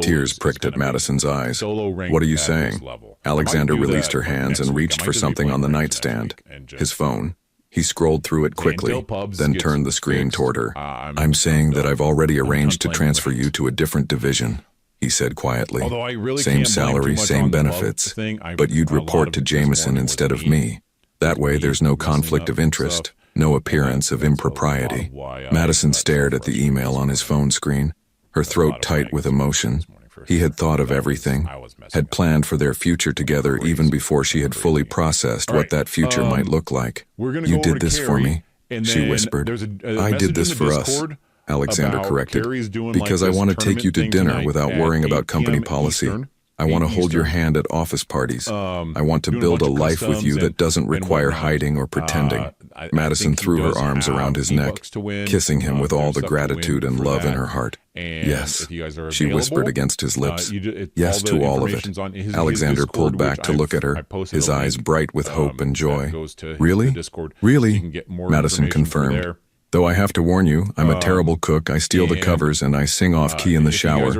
[SPEAKER 1] Tears pricked at Madison's eyes. "What are you saying?" Alexander released her hands and reached for something on the nightstand. His phone. He scrolled through it quickly, then turned the screen toward her. "I'm saying that I've already arranged to transfer you to a different division," he said quietly. "Same salary, same benefits, but you'd report to Jameson instead of me. That way there's no conflict of interest, no appearance of impropriety." Madison stared at the email on his phone screen, her throat tight with emotion. He had thought of everything, had planned for their future together even before she had fully processed what that future might look like. "You did this for me," she whispered. "I did this for us," Alexander corrected, "because I want to take you to dinner without worrying about company policy. I want to hold your hand at office parties. I want to build a life with you that doesn't require hiding or pretending." Madison threw her arms around his neck, kissing him with all the gratitude and love in her heart. Yes, she whispered against his lips. Yes to all of it. Alexander pulled back to look at her, his eyes bright with hope and joy. Really? Really? Madison confirmed. Though I have to warn you, I'm a terrible cook. I steal the covers and I sing off-key in the shower.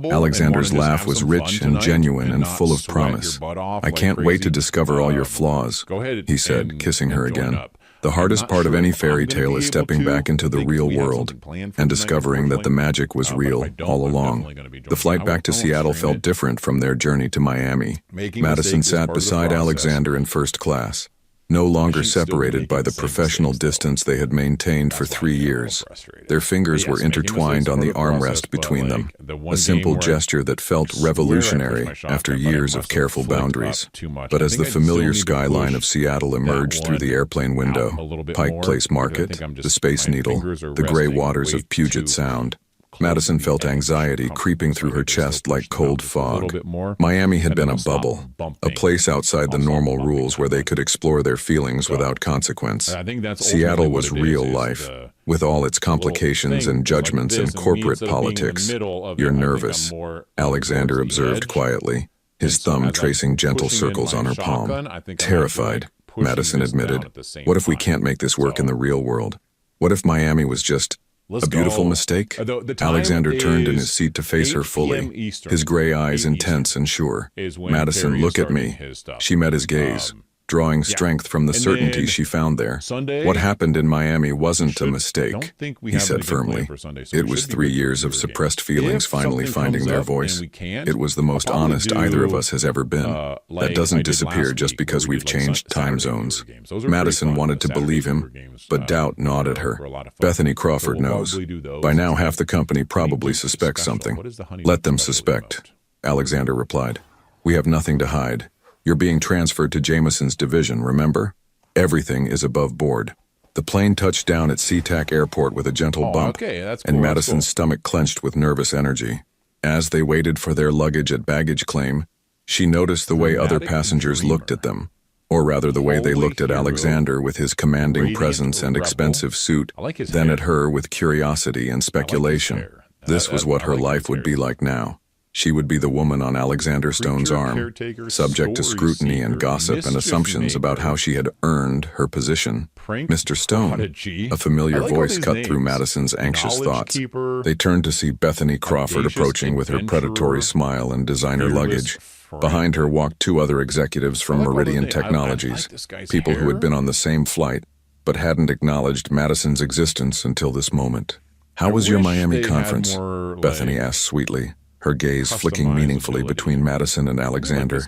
[SPEAKER 1] Alexander's laugh was rich and genuine and full of promise. I can't wait to discover all your flaws, he said, kissing her again. The hardest part of any fairy tale is stepping back into the real world and discovering that the magic was real all along. The flight back to Seattle felt different from their journey to Miami. Madison sat beside Alexander in first class, no longer separated by the professional distance they had maintained for 3 years. Their fingers were intertwined on the armrest between them, a simple gesture that felt revolutionary after years of careful boundaries. But as the familiar skyline of Seattle emerged through the airplane window, Pike Place Market, the Space Needle, the gray waters of Puget Sound, Madison felt anxiety creeping through her chest like cold fog. Miami had been a bubble, a place outside the normal rules where they could explore their feelings without consequence. Seattle was real life, with all its complications and judgments and corporate politics. You're nervous, Alexander observed quietly, his thumb tracing gentle circles on her palm. Terrified, Madison admitted. What if we can't make this work in the real world? What if Miami was just a beautiful mistake? Alexander turned in his seat to face her fully, his gray eyes intense and sure. Madison, look at me. She met his gaze, drawing strength from the certainty she found there. What happened in Miami wasn't a mistake, he said firmly. It was 3 years of suppressed feelings finally finding their voice. It was the most honest either of us has ever been. That doesn't disappear just because we've changed time zones. Madison wanted to believe him, but doubt gnawed at her. Bethany Crawford knows. By now, half the company probably suspects something. Let them suspect, Alexander replied. We have nothing to hide. You're being transferred to Jameson's division, remember? Everything is above board. The plane touched down at SeaTac Airport with a gentle bump, and Madison's stomach clenched with nervous energy. As they waited for their luggage at baggage claim, she noticed the way other passengers looked at them, or rather the way they looked at Alexander with his commanding presence and expensive suit, then at her with curiosity and speculation. This was what her life would be like now. She would be the woman on Alexander Stone's arm, subject to scrutiny and gossip and assumptions about how she had earned her position. Mr. Stone, a familiar voice cut through Madison's anxious thoughts. They turned to see Bethany Crawford approaching with her predatory smile and designer luggage. Behind her walked 2 other executives from Meridian Technologies, people who had been on the same flight, but hadn't acknowledged Madison's existence until this moment. How was your Miami conference? Bethany asked sweetly, her gaze flicking meaningfully between Madison and Alexander.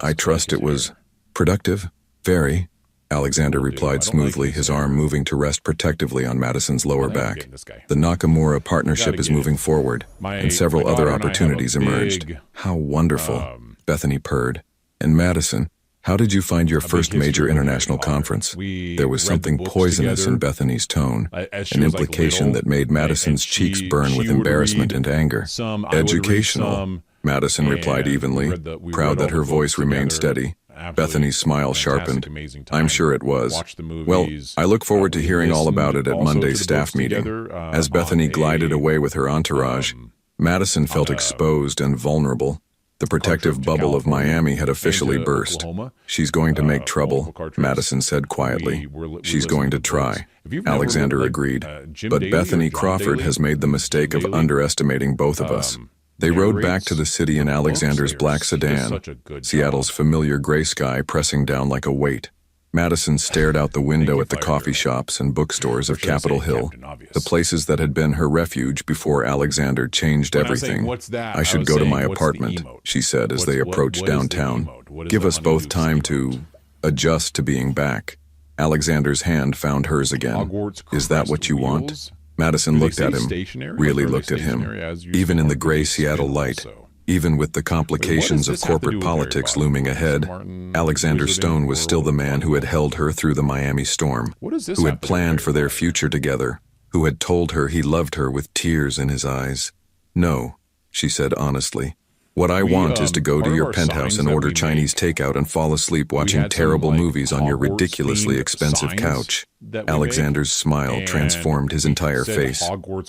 [SPEAKER 1] I trust it was productive, very, Alexander replied smoothly, his arm moving to rest protectively on Madison's lower back. The Nakamura partnership is moving forward, and several other opportunities emerged. How wonderful, Bethany purred. And Madison, how did you find your first major international conference? There was something poisonous in Bethany's tone, an implication that made Madison's cheeks burn with embarrassment and anger. Educational, Madison replied evenly, proud that her voice remained steady. Bethany's smile sharpened. I'm sure it was. Well, I look forward to hearing all about it at Monday's staff meeting. As Bethany glided away with her entourage, Madison felt exposed and vulnerable. The protective bubble of Miami had officially burst. She's going to make trouble, Madison said quietly. She's going to try. Alexander agreed. But Bethany Crawford has made the mistake of underestimating both of us. They rode back to the city in Alexander's black sedan, Seattle's familiar gray sky pressing down like a weight. Madison stared out the window at the coffee shops and bookstores of Capitol Hill, the places that had been her refuge before Alexander changed everything. I should go to my apartment, she said as they approached downtown. Give us both time to adjust to being back. Alexander's hand found hers again. Is that what you want? Madison looked at him, really looked at him, even in the gray Seattle light. Even with the complications of corporate politics looming ahead, Alexander Stone was still the man who had held her through the Miami storm, who had planned for their future together, who had told her he loved her with tears in his eyes. No, she said honestly. What I want is to go to your penthouse and order Chinese takeout and fall asleep watching terrible movies on your ridiculously expensive couch. Alexander's smile transformed his entire face.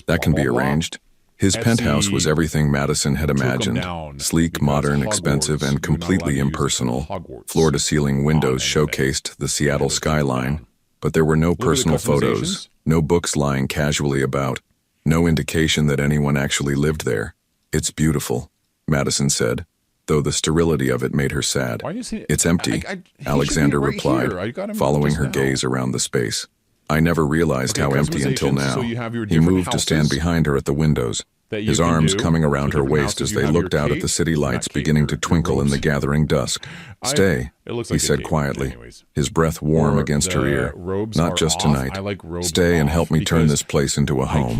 [SPEAKER 1] That can be arranged. His penthouse was everything Madison had imagined. Sleek, modern, expensive, and completely impersonal. Floor-to-ceiling windows showcased the Seattle skyline, but there were no personal photos, no books lying casually about, no indication that anyone actually lived there. "It's beautiful," Madison said, though the sterility of it made her sad. "It's empty," Alexander replied, following her gaze around the space. "I never realized how empty until now." He moved to stand behind her at the windows, his arms coming around her waist as they looked out at the city lights beginning to twinkle in the gathering dusk. "Stay," he said quietly, his breath warm against her ear. "Not just tonight. Stay and help me turn this place into a home."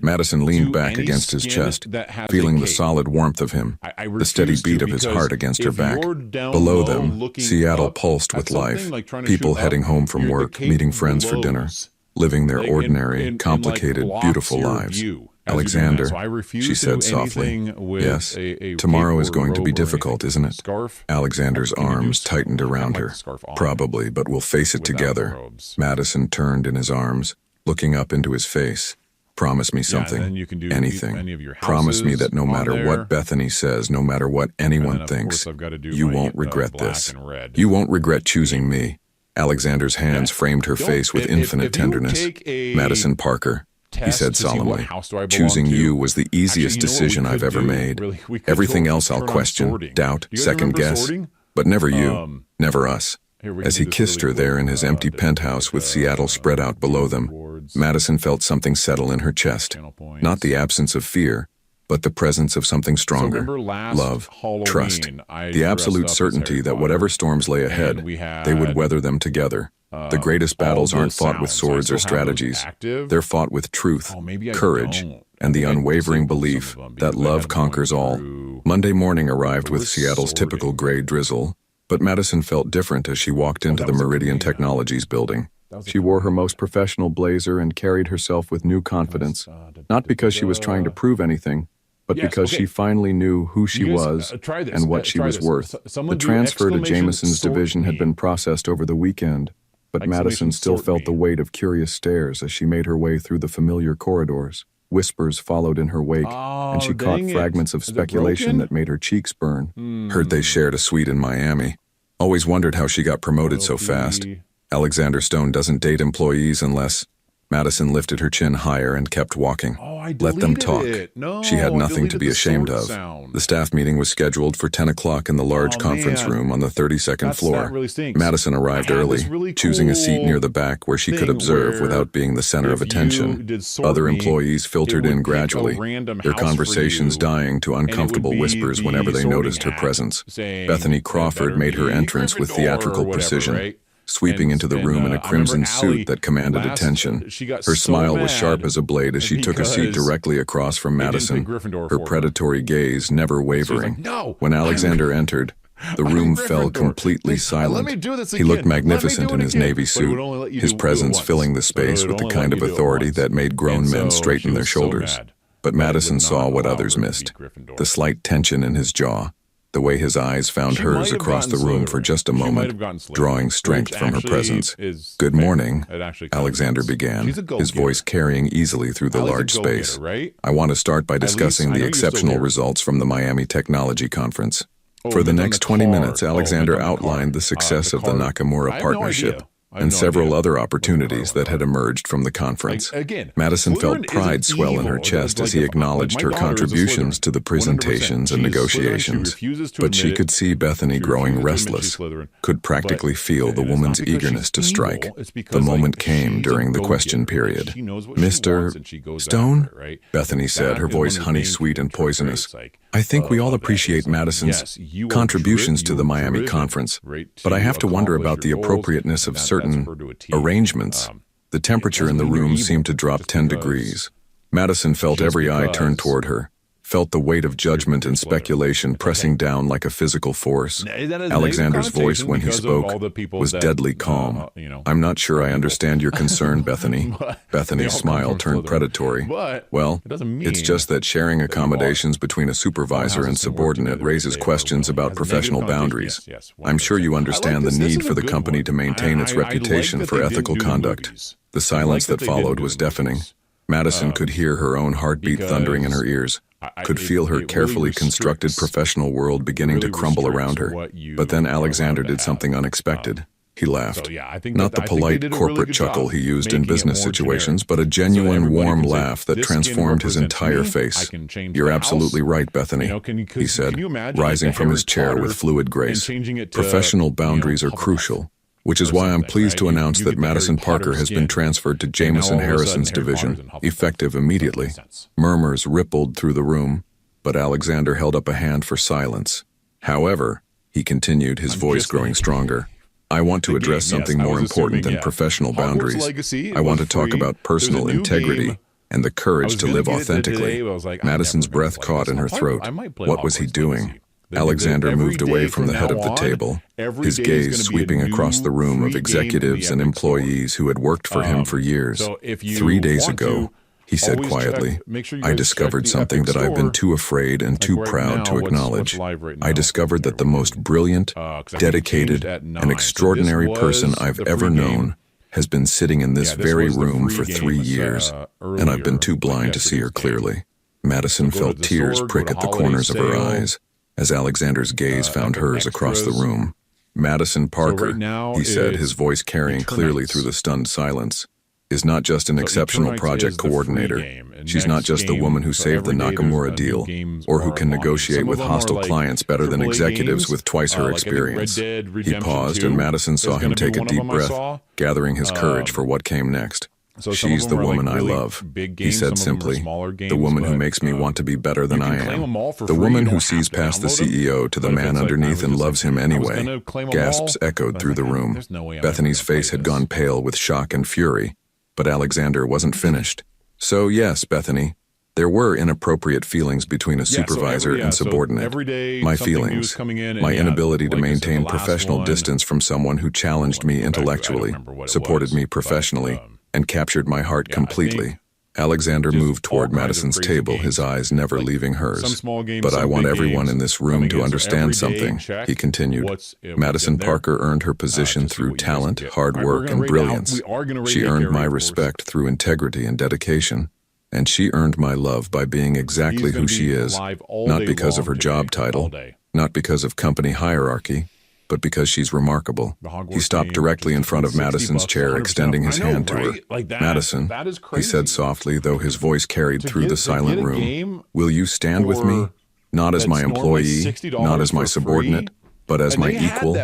[SPEAKER 1] Madison leaned back against his chest, feeling the solid warmth of him, the steady beat of his heart against her back. Below them, Seattle pulsed with life, people heading home from work, meeting friends for dinner, living their ordinary, complicated, beautiful lives. "Alexander," she said softly. "Yes, tomorrow is going to be difficult, isn't it?" Alexander's arms tightened around her. "Probably, but we'll face it together." Madison turned in his arms, looking up into his face. "Promise me something, anything. Promise me that no matter what Bethany says, no matter what anyone thinks, you won't regret this. You won't regret choosing me." Alexander's hands framed her face with infinite tenderness. "Madison Parker," he said solemnly, "choosing you was the easiest decision I've ever made. Everything else I'll question, doubt, second guess, but never you, never us." As he kissed her there in his empty penthouse with Seattle spread out below them, Madison felt something settle in her chest. Not the absence of fear, but the presence of something stronger. Love, trust, the absolute certainty that whatever storms lay ahead, they would weather them together. The greatest battles aren't fought with swords or strategies. They're fought with truth, courage, and the unwavering belief that love conquers all. Monday morning arrived with Seattle's typical gray drizzle, but Madison felt different as she walked into the Meridian Technologies building. She wore her most professional blazer and carried herself with new confidence, not because she was trying to prove anything, but because she finally knew who she was and what she was worth. The transfer to Jameson's division had been processed over the weekend, but Madison still felt the weight of curious stares as she made her way through the familiar corridors. Whispers followed in her wake, and she caught fragments of speculation that made her cheeks burn. "Heard they shared a suite in Miami. Always wondered how she got promoted so fast. Alexander Stone doesn't date employees unless..." Madison lifted her chin higher and kept walking. Let them talk. She had nothing to be ashamed of. The staff meeting was scheduled for 10 o'clock in the large conference room on the 32nd floor. Madison arrived early, choosing a seat near the back where she could observe without being the center of attention. Other employees filtered in gradually, their conversations dying to uncomfortable whispers whenever they noticed her presence. Bethany Crawford made her entrance with theatrical precision, sweeping into the room in a crimson suit that commanded attention. Her smile was sharp as a blade as she took a seat directly across from Madison, her predatory gaze never wavering. When Alexander entered, the room fell completely silent. He looked magnificent in his navy suit, his presence filling the space with the kind of authority that made grown men straighten their shoulders. But Madison saw what others missed, the slight tension in his jaw, the way his eyes found hers across the room for just a moment, drawing strength from her presence. "Good morning," Alexander began, his voice carrying easily through the large space. "I want to start by discussing the exceptional results from the Miami Technology Conference." For the next 20 minutes, Alexander outlined the success of the Nakamura partnership and several other opportunities that had emerged from the conference. Madison felt pride swell in her chest as he acknowledged her contributions to the presentations and negotiations. But she could see Bethany growing restless, could practically feel the woman's eagerness to strike. The moment came during the question period. "Mr. Stone?" Bethany said, her voice honey-sweet and poisonous. "I think we all appreciate Madison's contributions to the Miami conference, but I have to wonder about the appropriateness of certain arrangements." The temperature in the room seemed to drop 10 degrees. Madison felt every eye turn toward her, felt the weight of judgment and speculation pressing down like a physical force. Alexander's voice when he spoke was deadly calm. "I'm not sure I understand your concern, Bethany." Bethany's smile turned predatory. "Well, it's just that sharing accommodations between a supervisor and subordinate raises questions about professional boundaries. I'm sure you understand the need for the company to maintain its reputation for ethical conduct." The silence that followed was deafening. Madison could hear her own heartbeat thundering in her ears, could feel her carefully constructed professional world beginning to crumble around her. But then Alexander did something unexpected. He laughed. Not the polite corporate chuckle he used in business situations, but a genuine warm laugh that transformed his entire face. "You're absolutely right, Bethany," he said, rising from his chair with fluid grace. "Professional boundaries are crucial. Which is why I'm pleased to announce that Madison Parker has been transferred to Jameson Harrison's division, effective immediately." Murmurs rippled through the room, but Alexander held up a hand for silence. "However," he continued, his voice growing stronger, "I want to address something more important than professional boundaries. I want to talk about personal integrity and the courage to live authentically." Madison's breath caught in her throat. What was he doing? Alexander moved away from the head of the table, his gaze sweeping across the room of executives and employees who had worked for him for years. 3 days ago, he said quietly, "I discovered something that I've been too afraid and too proud to acknowledge. I discovered that the most brilliant, dedicated, and extraordinary person I've ever known has been sitting in this very room for 3 years, and I've been too blind to see her clearly." Madison felt tears prick at the corners of her eyes as Alexander's gaze found hers across the room. "Madison Parker," he said, his voice carrying clearly through the stunned silence, "is not just an exceptional project coordinator. She's not just the woman who saved the Nakamura deal, or who can negotiate with hostile clients better than executives with twice her experience." He paused, and Madison saw him take a deep breath, gathering his courage for what came next. "She's the woman I love," he said simply, "the woman who makes me want to be better than I am. The woman who sees past the CEO to the man underneath and loves him anyway." Gasps echoed through the room. Bethany's face had gone pale with shock and fury, but Alexander wasn't finished. "So yes, Bethany, there were inappropriate feelings between a supervisor and subordinate. My feelings, my inability to maintain professional distance from someone who challenged me intellectually, supported me professionally, and captured my heart completely." Alexander moved toward Madison's table, his eyes never leaving hers. "But I want everyone in this room to understand something," he continued. "Madison Parker earned her position through talent, hard work, and brilliance. She earned my respect through integrity and dedication. And she earned my love by being exactly who she is, not because of her job title, not because of company hierarchy, but because she's remarkable." He stopped directly in front of Madison's chair, extending his hand to her. "Madison," he said softly, though his voice carried through the silent room, "will you stand with me? Not as my employee, not as my subordinate, but as my equal,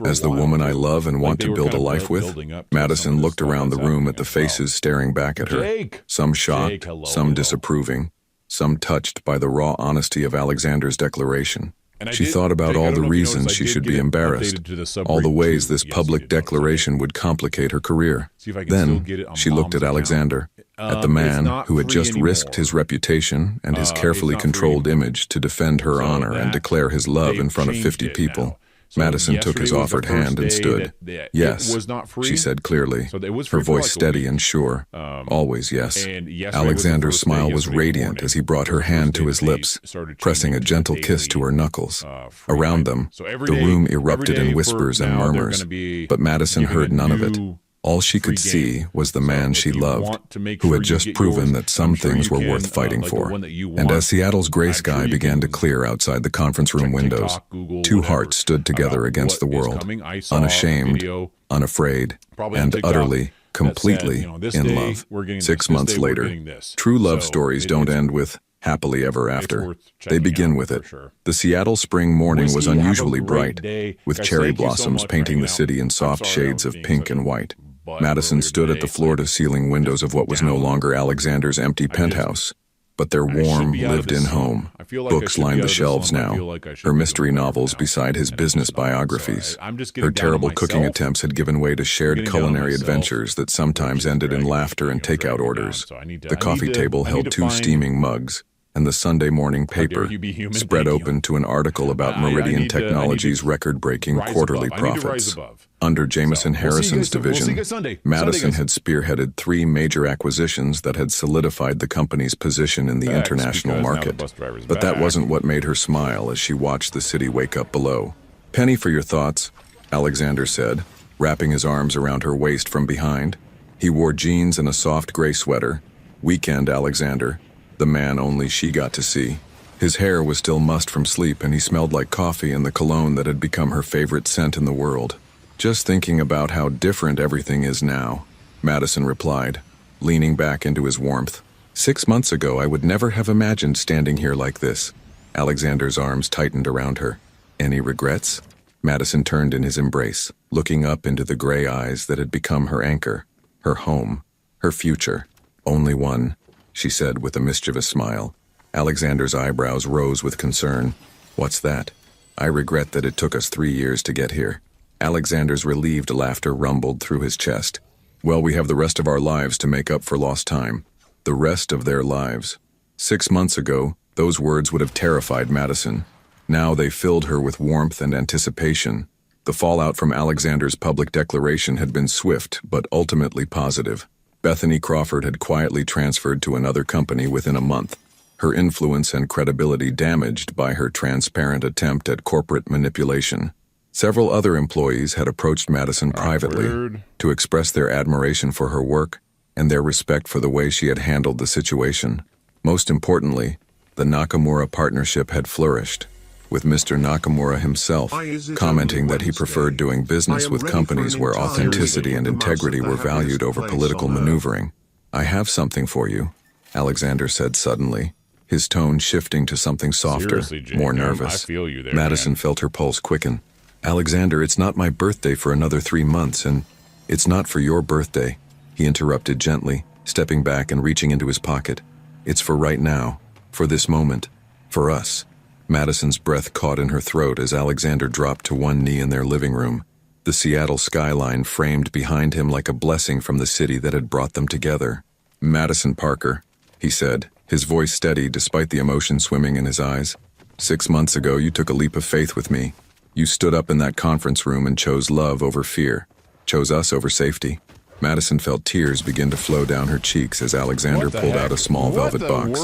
[SPEAKER 1] as the woman I love and want to build a life with." Madison looked around the room at the faces staring back at her, some shocked, some disapproving, some touched by the raw honesty of Alexander's declaration. She thought about all the reasons she should be embarrassed, all the ways this public declaration would complicate her career. Then she looked at Alexander, at the man who had just risked his reputation and his carefully controlled image to defend her honor and declare his love in front of 50 people. Madison took his offered hand and stood. "Yes," she said clearly, her voice steady and sure. "Always yes." Alexander's smile was radiant as he brought her hand to his lips, pressing a gentle kiss to her knuckles. Around them, the room erupted in whispers and murmurs, but Madison heard none of it. All she could see was the man she loved, who had just proven that some things were worth fighting for. And as Seattle's gray sky began to clear outside the conference room windows, two hearts stood together against the world, unashamed, unafraid, and utterly, completely in love. 6 months later, true love stories don't end with happily ever after. They begin with it. The Seattle spring morning was unusually bright, with cherry blossoms painting the city in soft shades of pink and white. Madison stood at the floor-to-ceiling windows of what was no longer Alexander's empty penthouse, but their warm, lived-in home. Books lined the shelves now, her mystery novels beside his business biographies. Her terrible cooking attempts had given way to shared culinary adventures that sometimes ended in laughter and takeout orders. The coffee table held 2 steaming mugs, and the Sunday morning
[SPEAKER 2] How dare
[SPEAKER 1] paper
[SPEAKER 2] you be human?
[SPEAKER 1] spread
[SPEAKER 2] Thank you.
[SPEAKER 1] open to an article about
[SPEAKER 2] I
[SPEAKER 1] Meridian
[SPEAKER 2] need to
[SPEAKER 1] Technologies' record-breaking
[SPEAKER 2] rise
[SPEAKER 1] quarterly
[SPEAKER 2] above. I need to rise
[SPEAKER 1] profits.
[SPEAKER 2] above.
[SPEAKER 1] Under Jameson
[SPEAKER 2] So, we'll see you
[SPEAKER 1] Harrison's
[SPEAKER 2] guys- we'll see you
[SPEAKER 1] division,
[SPEAKER 2] guys Sunday.
[SPEAKER 1] Madison
[SPEAKER 2] Sunday,
[SPEAKER 1] had spearheaded 3 major acquisitions that had solidified the company's position in the
[SPEAKER 2] Thanks,
[SPEAKER 1] international
[SPEAKER 2] because now the
[SPEAKER 1] market.
[SPEAKER 2] bus driver's
[SPEAKER 1] But that
[SPEAKER 2] back.
[SPEAKER 1] wasn't what made her smile as she watched the city wake up below. "Penny for your thoughts," Alexander said, wrapping his arms around her waist from behind. He wore jeans and a soft gray sweater. Weekend Alexander, the man only she got to see. His hair was still mussed from sleep, and he smelled like coffee and the cologne that had become her favorite scent in the world. "Just thinking about how different everything is now," Madison replied, leaning back into his warmth. "6 months ago, I would never have imagined standing here like this." Alexander's arms tightened around her. "Any regrets?" Madison turned in his embrace, looking up into the gray eyes that had become her anchor, her home, her future. "Only one," she said with a mischievous smile. Alexander's eyebrows rose with concern. "What's that?" "I regret that it took us 3 years to get here." Alexander's relieved laughter rumbled through his chest. "Well, we have the rest of our lives to make up for lost time." The rest of their lives. 6 months ago, those words would have terrified Madison. Now they filled her with warmth and anticipation. The fallout from Alexander's public declaration had been swift, but ultimately positive. Bethany Crawford had quietly transferred to another company within a month, her influence and credibility damaged by her transparent attempt at corporate manipulation. Several other employees had approached Madison privately to express their admiration for her work and their respect for the way she had handled the situation. Most importantly, the Nakamura partnership had flourished, with Mr. Nakamura himself commenting that he preferred doing business with companies where authenticity and integrity were valued over political maneuvering. "I have something for you," Alexander said suddenly, his tone shifting to something softer,
[SPEAKER 2] Seriously, Jake,
[SPEAKER 1] more
[SPEAKER 2] I
[SPEAKER 1] nervous.
[SPEAKER 2] feel you there,
[SPEAKER 1] Madison
[SPEAKER 2] man.
[SPEAKER 1] felt her pulse quicken. "Alexander, it's not my birthday for another 3 months, and it's not for your birthday," he interrupted gently, stepping back and reaching into his pocket. "It's for right now, for this moment, for us." Madison's breath caught in her throat as Alexander dropped to one knee in their living room. The Seattle skyline framed behind him like a blessing from the city that had brought them together. "Madison Parker," he said, his voice steady despite the emotion swimming in his eyes. 6 months ago, you took a leap of faith with me. You stood up in that conference room and chose love over fear, chose us over safety." Madison felt tears begin to flow down her cheeks as Alexander pulled out a small velvet box.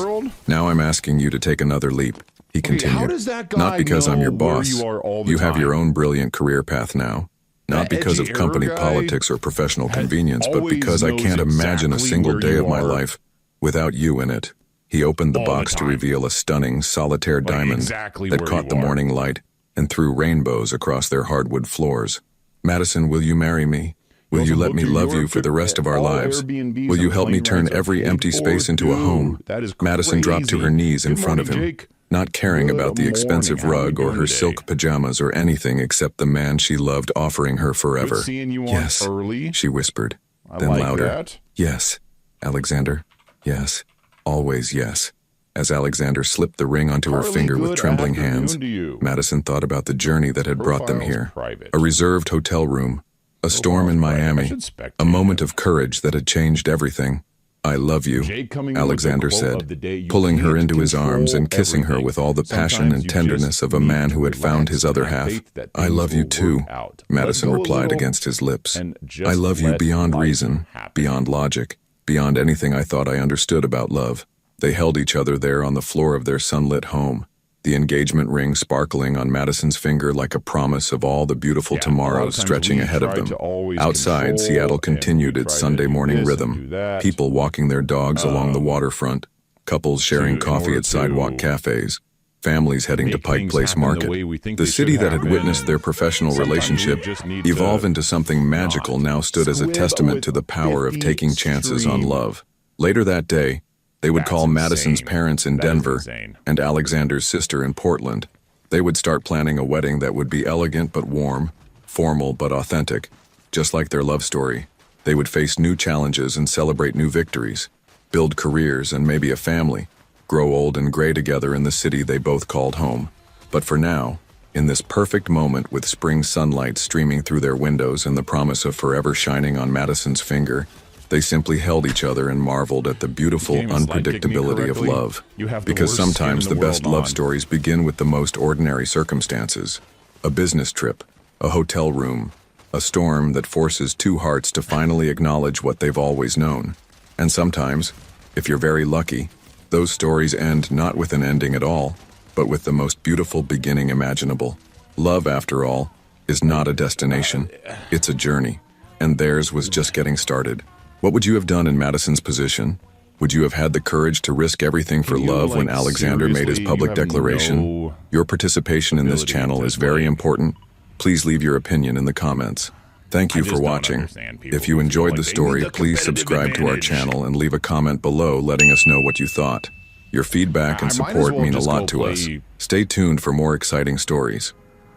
[SPEAKER 1] "Now I'm asking you to take another leap," he continued.
[SPEAKER 2] How does that guy
[SPEAKER 1] "Not because I'm your
[SPEAKER 2] know where
[SPEAKER 1] boss.
[SPEAKER 2] you are all the
[SPEAKER 1] You have your
[SPEAKER 2] time?
[SPEAKER 1] own brilliant career path now. Not
[SPEAKER 2] That
[SPEAKER 1] because of
[SPEAKER 2] edgy
[SPEAKER 1] company
[SPEAKER 2] era guy
[SPEAKER 1] politics or professional
[SPEAKER 2] had
[SPEAKER 1] convenience, but
[SPEAKER 2] always
[SPEAKER 1] because I
[SPEAKER 2] knows
[SPEAKER 1] can't imagine a
[SPEAKER 2] exactly
[SPEAKER 1] single
[SPEAKER 2] where
[SPEAKER 1] day
[SPEAKER 2] you
[SPEAKER 1] of my
[SPEAKER 2] are
[SPEAKER 1] life without you in it." He opened the
[SPEAKER 2] all the
[SPEAKER 1] box to
[SPEAKER 2] time.
[SPEAKER 1] reveal a stunning solitaire diamond
[SPEAKER 2] exactly
[SPEAKER 1] that
[SPEAKER 2] where
[SPEAKER 1] caught
[SPEAKER 2] you
[SPEAKER 1] the
[SPEAKER 2] are.
[SPEAKER 1] morning light and threw rainbows across their hardwood floors. "Madison, will you marry me? Will you let me love you for the rest of our lives? Will you help me turn every empty space into a home?" Madison dropped to her knees in front of him, not caring about the expensive rug or her silk pajamas or anything except the man she loved offering her forever.
[SPEAKER 2] Seeing you on
[SPEAKER 1] "Yes,"
[SPEAKER 2] early.
[SPEAKER 1] she whispered,
[SPEAKER 2] I
[SPEAKER 1] then
[SPEAKER 2] like
[SPEAKER 1] louder.
[SPEAKER 2] that.
[SPEAKER 1] "Yes, Alexander. Yes. Always yes." As Alexander slipped the ring onto her
[SPEAKER 2] Carly,
[SPEAKER 1] finger with
[SPEAKER 2] good
[SPEAKER 1] trembling
[SPEAKER 2] afternoon
[SPEAKER 1] hands,
[SPEAKER 2] to you.
[SPEAKER 1] Madison thought about the journey that had brought them
[SPEAKER 2] Profile's
[SPEAKER 1] here.
[SPEAKER 2] private.
[SPEAKER 1] A reserved hotel room, a storm in
[SPEAKER 2] private. I
[SPEAKER 1] Miami,
[SPEAKER 2] should spectate
[SPEAKER 1] a moment
[SPEAKER 2] him.
[SPEAKER 1] of courage that had changed everything. "I love you,"
[SPEAKER 2] Jake coming in
[SPEAKER 1] Alexander
[SPEAKER 2] with the quote
[SPEAKER 1] said,
[SPEAKER 2] of the day, "You
[SPEAKER 1] pulling her
[SPEAKER 2] can't
[SPEAKER 1] into his arms and
[SPEAKER 2] control
[SPEAKER 1] kissing her
[SPEAKER 2] everything.
[SPEAKER 1] with all the passion
[SPEAKER 2] Sometimes
[SPEAKER 1] and
[SPEAKER 2] you
[SPEAKER 1] tenderness
[SPEAKER 2] just
[SPEAKER 1] of a
[SPEAKER 2] need
[SPEAKER 1] man
[SPEAKER 2] to
[SPEAKER 1] who had found
[SPEAKER 2] relax
[SPEAKER 1] his
[SPEAKER 2] and
[SPEAKER 1] other
[SPEAKER 2] have
[SPEAKER 1] half.
[SPEAKER 2] faith that
[SPEAKER 1] "I
[SPEAKER 2] things
[SPEAKER 1] love you
[SPEAKER 2] will
[SPEAKER 1] too,"
[SPEAKER 2] work out.
[SPEAKER 1] Madison
[SPEAKER 2] Let go a
[SPEAKER 1] replied
[SPEAKER 2] little
[SPEAKER 1] against his lips.
[SPEAKER 2] and just
[SPEAKER 1] "I love you
[SPEAKER 2] let
[SPEAKER 1] beyond
[SPEAKER 2] life
[SPEAKER 1] reason,
[SPEAKER 2] happen.
[SPEAKER 1] beyond logic, beyond anything I thought I understood about love." They held each other there on the floor of their sunlit home, the engagement ring sparkling on Madison's finger like a promise of all the beautiful
[SPEAKER 2] Yeah, a lot
[SPEAKER 1] tomorrows
[SPEAKER 2] of times
[SPEAKER 1] stretching
[SPEAKER 2] we
[SPEAKER 1] ahead of
[SPEAKER 2] try
[SPEAKER 1] them.
[SPEAKER 2] to always
[SPEAKER 1] Outside,
[SPEAKER 2] control,
[SPEAKER 1] Seattle
[SPEAKER 2] and
[SPEAKER 1] continued
[SPEAKER 2] we
[SPEAKER 1] its
[SPEAKER 2] try to
[SPEAKER 1] Sunday
[SPEAKER 2] do
[SPEAKER 1] morning
[SPEAKER 2] this and
[SPEAKER 1] rhythm.
[SPEAKER 2] do that.
[SPEAKER 1] People walking their dogs along the waterfront, couples sharing
[SPEAKER 2] in
[SPEAKER 1] coffee
[SPEAKER 2] order
[SPEAKER 1] at sidewalk
[SPEAKER 2] to
[SPEAKER 1] cafes, families heading to
[SPEAKER 2] make
[SPEAKER 1] Pike
[SPEAKER 2] things
[SPEAKER 1] Place
[SPEAKER 2] happen the
[SPEAKER 1] Market.
[SPEAKER 2] way we think
[SPEAKER 1] The
[SPEAKER 2] they
[SPEAKER 1] city
[SPEAKER 2] should
[SPEAKER 1] that had
[SPEAKER 2] happen.
[SPEAKER 1] witnessed their professional
[SPEAKER 2] Sometimes we
[SPEAKER 1] relationship
[SPEAKER 2] just need to
[SPEAKER 1] evolve into something magical now stood as a
[SPEAKER 2] squib
[SPEAKER 1] testament
[SPEAKER 2] with
[SPEAKER 1] to the power of
[SPEAKER 2] 50
[SPEAKER 1] taking chances on
[SPEAKER 2] stream.
[SPEAKER 1] love. Later that day, they would
[SPEAKER 2] That's
[SPEAKER 1] call Madison's
[SPEAKER 2] insane.
[SPEAKER 1] parents in
[SPEAKER 2] That is
[SPEAKER 1] Denver
[SPEAKER 2] insane.
[SPEAKER 1] and Alexander's sister in Portland. They would start planning a wedding that would be elegant but warm, formal but authentic, just like their love story. They would face new challenges and celebrate new victories, build careers and maybe a family, grow old and gray together in the city they both called home. But for now, in this perfect moment with spring sunlight streaming through their windows and the promise of forever shining on Madison's finger, They simply held each other and marveled at the beautiful unpredictability of love. Because sometimes the best love stories begin with the most ordinary circumstances. A business trip, a hotel room, a storm that forces two hearts to finally acknowledge what they've always known. And sometimes, if you're very lucky, those stories end not with an ending at all, but with the most beautiful beginning imaginable. Love, after all, is not a destination, it's a journey, and theirs was just getting started. What would you have done in Madison's position? Would you have had the courage to risk everything for love when Alexander made his public declaration? Your participation in this channel is very important. Please leave your opinion in the comments. Thank you for watching. If you enjoyed the story, please subscribe to our channel and leave a comment below letting us know what you thought. Your feedback and support mean a lot to us. Stay tuned for more exciting stories.